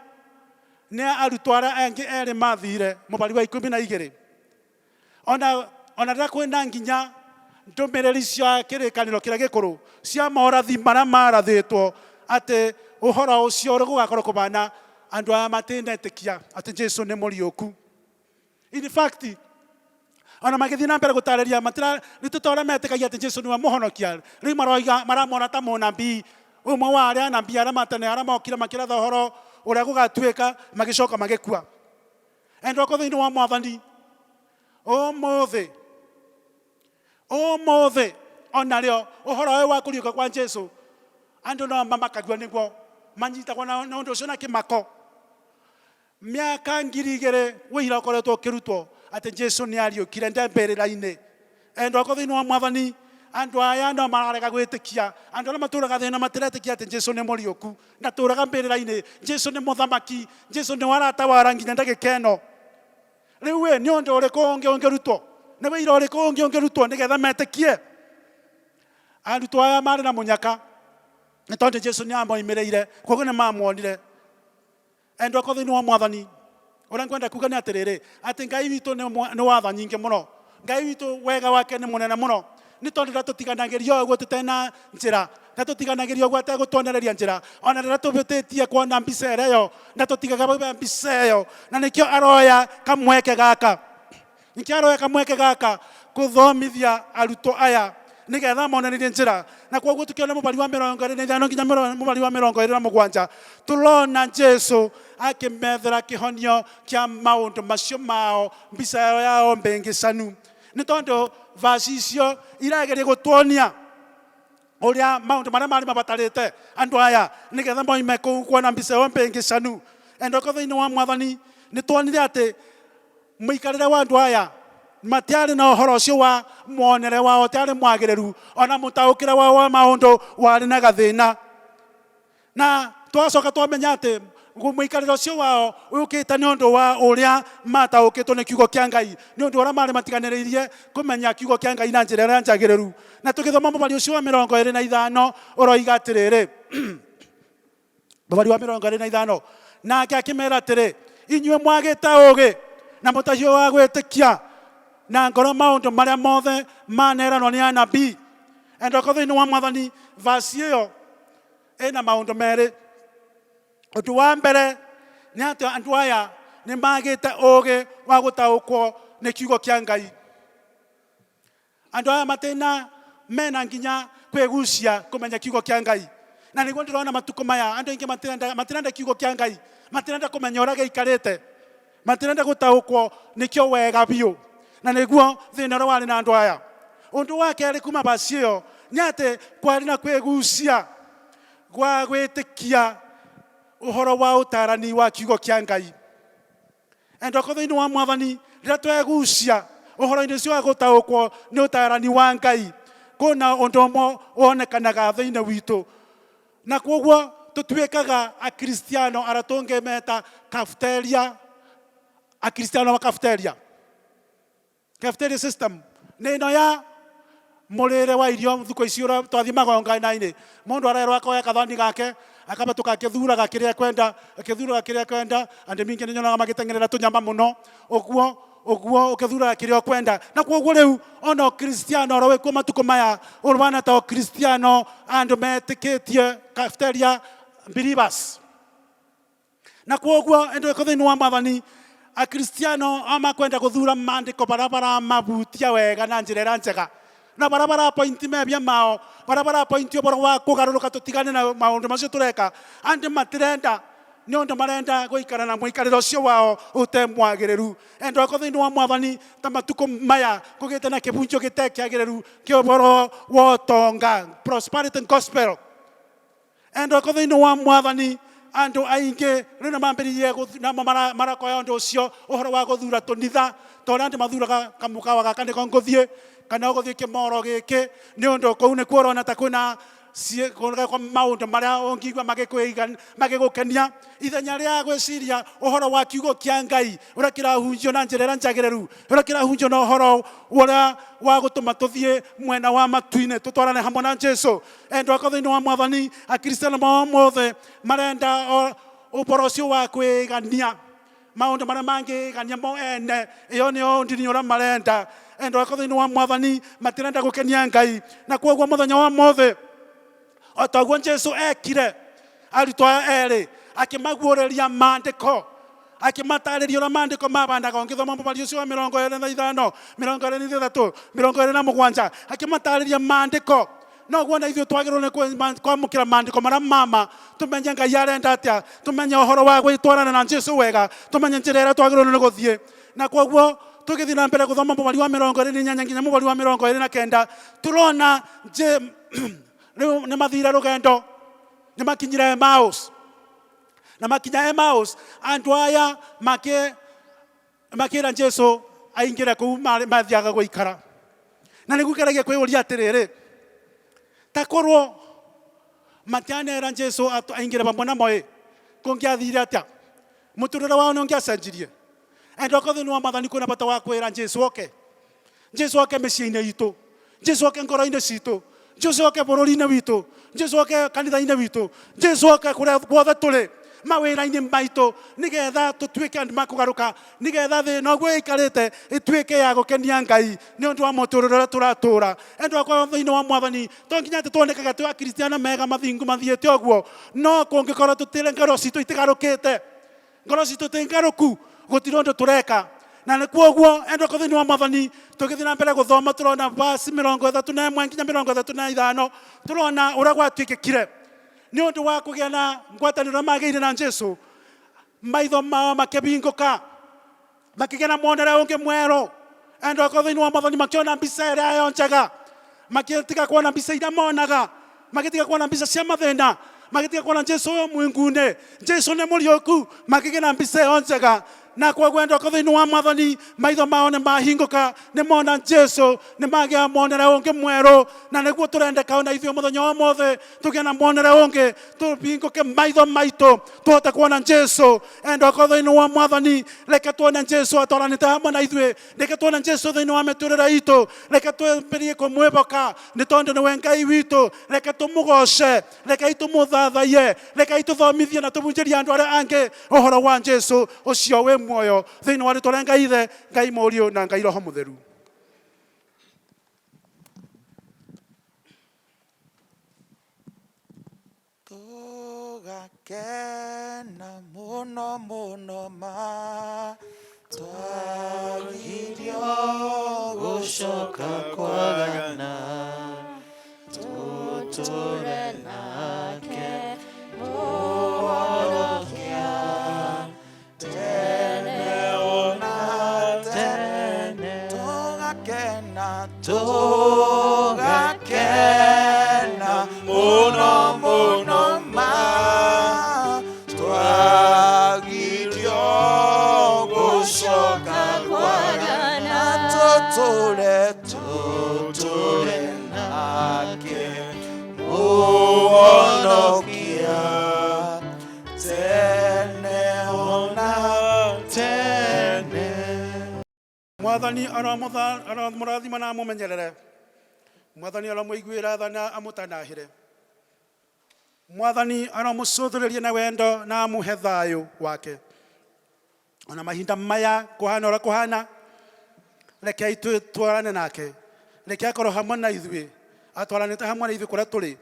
nĩ arutwo arĩa angĩ erĩ mathire mũbari wa 12 ona rĩrĩa kwĩna nginya ndũmĩrĩri cia kĩrĩkanĩro kĩrĩa gĩkũrũ cia morathi marĩa marathĩtwo atĩ ũhoro ũcio ũrĩ gũgakorwo kũbana andũ aya matinetĩkia atĩ Jesu nĩ mũriũku in fact ona magĩthiĩ na mbere gũtarĩria nĩ tũtora metĩkagia atĩ Jesu nĩwe mũhonokia rĩu maramwona ta mũnabii ũmwe wa arĩa anabii arĩa matene arĩa mokire makĩratha ũhoro ũrĩa gũgatuĩka magĩcoka magĩkua endwa ko thĩinĩ wa Mwathani ũmũthĩ onarĩo ũhoro ũyũ wa kũriũka kwa Jesu andũ no mamakagua nĩguo manyitagwo na ũndũ ũcio na kĩmako mĩaka 2000 wĩira ũkoretwo ũkĩrutwo atĩ Jesu nĩ ariũkire mbĩrĩra-inĩ endwa ko thĩinĩ wa Mwathani andũ aya no mararega gwĩtĩkia andũ arĩa matũũraga thĩ na matiretĩkia atĩ Jesu nĩ mũriũku na tũũraga mbĩrĩra-inĩ Jesu nĩ mũthamaki Jesu nĩ waratawara nginya ndagĩka ĩno rĩu nĩ ũndũ ũrĩkũ ũngĩrutwo nĩ wĩira ũrĩkũ ũngĩrutwo nĩgetha metĩkie arutwo aya marĩ na mũnyaka nĩ tondũ Jesu nĩ amoimĩrĩire koguo nĩ mamuonire endwa ko thĩinĩ wa Mwathani ũrĩa ngwenda kuga nĩ atĩrĩrĩ atĩ Ngai witũ nĩ watha nyingĩ mũno Ngai witũ wega wake nĩ mũnene mũno nĩ tondũ ndatũtiganagĩria ũguo tũtena njĩra ndatũtiganagĩria ũguo ategũtuonereria njĩra ona rĩrĩa tũbĩtĩtie kuona mbica ĩyo ndatũtigaga mbica ĩyo na nĩkĩo aroya kamweke gaka gũthomithia arutwo aya nigetha monererie njĩra na koguo tũkĩona mũbari wa 25 nginya mũbari wa 27 tũrona Jesu akĩmethera kĩhonio kĩa maũndũ macio mao mbica yao mbĩngĩcanu nĩ tondũ vasi icio irageria gũtuonia ũrĩa maũndũ marĩa marĩ mabatarĩte andũ aya nigetha moime kũu kuona mbica yao mbĩngĩcanu endwa ko thĩinĩ wa Mwathani nĩ tuonire atĩ mũikarĩre wa andũ aya matiarĩ na ũhoro ũcio wa muonere wao tiarĩ mwagĩrĩru ona mũtaũkĩre wao wa maũndũ warĩ na gathĩna na twacoka twamenya atĩ mũikarĩre ũcio wao ũkĩte nĩ ũndũ wa ũrĩa mataũkĩtwo nĩ kiugo kĩa Ngai nĩ ũndũ ũrĩa marĩ matiganĩrĩirie kũmenya kiugo kĩa Ngai na njĩra ĩrĩa njagĩrĩru na tũgĩthoma mũbari ũcio wa 25 ũroiga atĩrĩrĩ mũbari wa 25 nake akĩmera atĩrĩ inyuĩ mwagĩte ũũgĩ na mũtahiũ wa gwĩtĩkia na ngoro maũndũ marĩa mothe maneranwo nĩ anabii endwa ko thĩinĩ wa Mwathani vasi ĩyo ĩna maũndũ merĩ ũndũ wa mbere nĩ atĩ andũ aya nĩ magĩte ũũgĩ wa gũtaũkwo nĩ kiugo kĩa Ngai andũ aya mena nginya kwĩgucia kũmenya kiugo kĩa Ngai na nĩguo ndĩrona matukũ maya andũ aingĩ matirenda kiugo kĩa Ngai matirenda kũmenya ũrĩa gĩikarĩte matirenda gũtaũkwo nĩkĩo wega biũ na niguo thina ũrĩa warĩ na andũ aya. Ũndũ wa kerĩ kuma basi ĩyo nĩ atĩ kwarĩ na kwĩgucia gwa gwĩtĩkia ũhoro wa ũtaarani wa kiugo kĩa Ngai. Endoko thĩinĩ wa Mwathani rĩrĩa twegucia ũhoro-inĩ ũcio wa gũtaũkwo nĩ ũtaarani wa Ngai, kuna ũndũ ũmwe wonekanaga thĩinĩ witũ, na koguo tũtuĩkaga akristiano arĩa tũngĩmeta cafeteria, akristiano wa cafeteria. Cafeteria system nĩ ĩno ya mũrĩre wa irio thikũ ici ũrĩa twathiĩ magongona-inĩ. Mũndũ arerwo akoya kathani gake akabatuka akĩthuraga kĩrĩa kwenda, andũ mingĩ nĩnyonaga magĩteng'erera tũnyama mũno, ũguo ũkĩthuraga kĩrĩa ũkwenda. Na koguo rĩu ona ũkristiano ũrĩa wĩkuo matukũ maya ũrũbana ta ũkristiano andũ metĩkĩtie cafeteria believers. Na koguo endoko thĩinĩ wa Mwathani akristiano amakwenda gũthura maandĩko barabara mabutia wega na njĩra ĩrĩa njega, na barabara pointi mebia mao, barabara pointi ũboro wa kũgarũrũka tũtigane na maũndũ macio tũreka. Andũ matirenda nĩ ũndũ marenda gũikara na mũikarĩre ũcio wao ũtemwagĩrĩru. Endoko thĩinĩ wa Mwathani ta matukũ maya kũgĩte na kĩbunjio gĩtekĩagĩrĩru kĩa ũboro wa ũtonga, prosperity gospel. Endoko thĩinĩ wa Mwathani andũ aingĩ rĩu nĩ mambĩrĩirie na marakoya ũndũ ũcio ũhoro wa gũthura tũnitha, ta ũrĩa andũ mathuraga kamũkawa gaka nĩko ngũthiĩ, kana ũgũthiĩ kĩmoro gĩkĩ, nĩ ũndũ kũu nĩkuo ũrona ta kwĩna maũndũ marĩa ũngĩigua magĩgũkenia. Ithenya rĩa gwĩciria ũhoro wa kiugo kĩa Ngai ũrĩa kĩrahunjio na njĩra ĩrĩa njagĩrĩru, ũrĩa kĩrahunjio na ũhoro ũrĩa wa gũtũma tũthiĩ mwena wa matu-inĩ tũtwarane hamwe na Jesu. Endoko thĩinĩ wa Mwathani akristiano mothe marenda ũboro ũcio wa kwĩgania, maũndũ marĩa mangĩgania mo ene, ĩyo nĩyo ndini ũrĩa marenda. Endoko thĩinĩ wa Mwathani matirenda gũkenia Ngai. Na koguo mũthenya wa mothe o taguo Jesu ekire arutwo aya erĩ akĩmaguũrĩria maandĩko, akĩmatarĩria ũrĩa maandĩko mabandaga. Ũngĩthoma mũbari ũcio wa 25, 26, 27, akĩmatarĩria maandĩko. Noguo na ithuĩ twagĩrĩirwo nĩ kwamũkĩra maandĩko marĩa mama, tũmenye Ngai arenda atĩa, tũmenye ũhoro wa gwĩtwarana na Jesu wega, tũmenye njĩra ĩrĩa twagĩrĩirwo nĩ gũthiĩ. Na koguo tũgĩthiĩ na mbere gũthoma mũbari wa 28 nginya mũbari wa 29 tũrona rĩu nĩ mathire rũgendo, nĩ makinyire Emmaus. Na makinya Emmaus andũ aya makĩra Jesu aingĩre kũu mathiaga gũikara. Na nĩguo geragia kwĩyũria atĩrĩrĩ, ta korwo matianera Jesu aingĩre bamwe namo kũngĩathire atĩa, mũtũrĩre wao nĩ ũngĩacenjirie. Endoko thĩinĩ wa Mwathani kwĩna bata wa kwĩra Jesu oke, Jesu oke mĩciĩ-inĩ itũ, Jesu oke ngoro-inĩ citũ, Jesu oke bũrũri-inĩ witũ, Jesu oke kanitha-inĩ witũ, Jesu oke kũrĩa guothe tũrĩ mawĩra-inĩ maitũ, nigetha tũtuĩke andũ makũgarũka, nigetha thĩ ĩno guo ĩikarĩte ĩtuĩke ya gũkenia Ngai nĩ ũndũ wa mũtũrĩre ũrĩa tũratũra. Endoko thĩinĩ wa Mwathani to nginya atĩ tuonekaga twĩ akristiano mega mathingu mathiĩte ũguo, no kũngĩkorwo tũtirĩ ngoro citũ itigarũkĩte, ngoro citũ ti ngarũku, gũtirĩ ũndũ tũreka. Na nĩ kuoguo endoko thĩinĩ wa Mwathani tũgĩthiĩ na mbere gũthoma tũrona vasi 31 nginya 35 tũrona ũrĩa gwatuĩkĩkire nĩ ũndũ wa kũgĩa na ngwatanĩro magĩire na Jesu. Maitho mao makĩbingũka, makĩgĩa na mwonere ũngĩ mwerũ. Endoko thĩinĩ wa Mwathani makĩona mbica ĩrĩa yo njega, magĩtiga kuona mbica iria monaga, magĩtiga kuona mbica cia mathĩna, magĩtiga kuona Jesu ũyũ mwĩngu-inĩ, Jesu nĩ mũriũku, makĩgĩa na mbica ĩyo njega. Na koguo endoko thĩinĩ wa Mwathani maitho mao nĩ mahingũka, nĩ mona Jesu, nĩ magĩa mwonere ũngĩ mwerũ. Na nĩguo tũrendeka ona ithuĩ mũthenya wa mothe tũgĩe na mwonere ũngĩ, tũhingũke maitho maitũ tũhote kuona Jesu. Endoko thĩinĩ wa Mwathani reke tuone Jesu atwaranĩte hamwe na ithuĩ, reke tuone Jesu thĩinĩ wa mĩtũrĩre itũ, reke twambĩrĩrie kũmwĩhoka nĩ tondũ nĩwe Ngai witũ, reke tũmũgoce, reke tũmũthathaiye, reke tũthomithie na tũbunjĩrie andũ arĩa angĩ ũhoro wa Jesu ũcio wĩ muoyo thĩinĩ wa rĩtwa rĩa Ngai Ithe, Ngai Mũriũ na Ngai Roho Mũtheru. Tũgakena mũno mũno twagĩrio gũcoka kwagana, tũtũre nake mũhonokia tene ona tene, tugakena muno muno ma twagirio gucoka kwagana tutule nake muonokia tene ona tene. Mwathani aramurathima na amumenyerere. Mwathani aramuiguira tha na amutanahire. Mwathani aramucũthĩrĩria na wendo na amuhe thayũ wake. Ona mahinda maya kuhana ora kuhana, rekei twarane nake, rekei akorwo hamwe na ithuĩ, atwaranĩte hamwe na ithuĩ kũrĩa tũrĩ,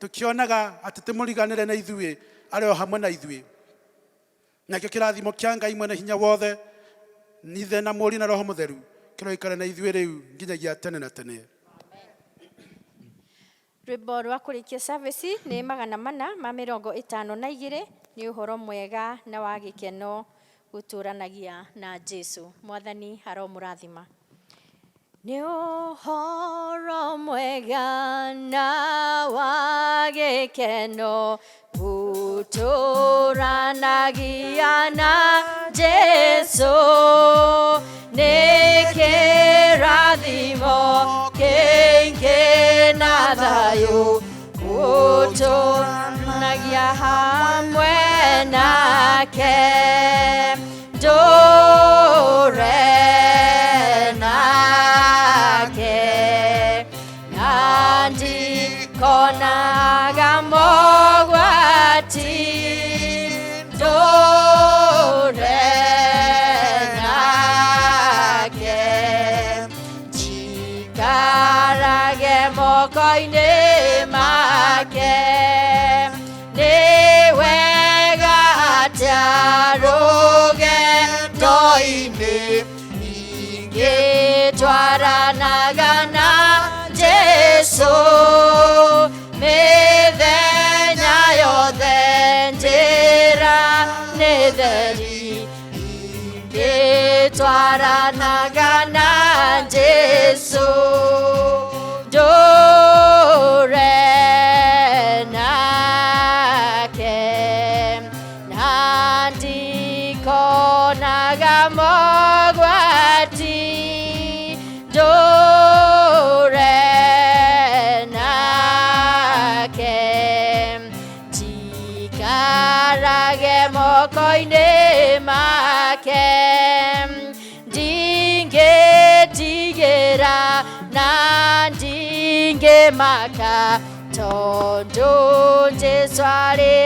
tukionaga atĩ tĩmũriganĩre na ithuĩ, arĩ o hamwe na ithuĩ. Nakĩo kĩrathimo kĩa Ngai mwene hinya wothe, Ithe na Mũriũ na Roho Mũtheru, kĩroikare na ithuĩ rĩu nginyagia tene na tene. Rwĩmbo rwa kũrĩkia service nĩ 452 nĩ ũhoro mwega na wa gĩkeno gũtũranagia na Jesu. Mwathani aromũrathima. Nĩ ũhoro mwega na wa gĩkeno gũtũranagia na Jesu. Nĩ kĩrathimo kĩingĩ na thayũ gũtũranagia hamwe nake. Ndũre nake na ndikonaga mogwati. Ndũre nake njikarage moko-inĩ make. Nĩ wega atĩa rũgendo-inĩ ingĩtwaranaga na Jesu. Mĩthenya yothe njĩra nĩ theri ingĩtwaranaga na Jesu. Ndũre nake na ndikonaga mogwati. Ndũre nake njikarage moko-inĩ make. Ndingĩtigĩra na ndingĩmaka tondũ Jesu arĩ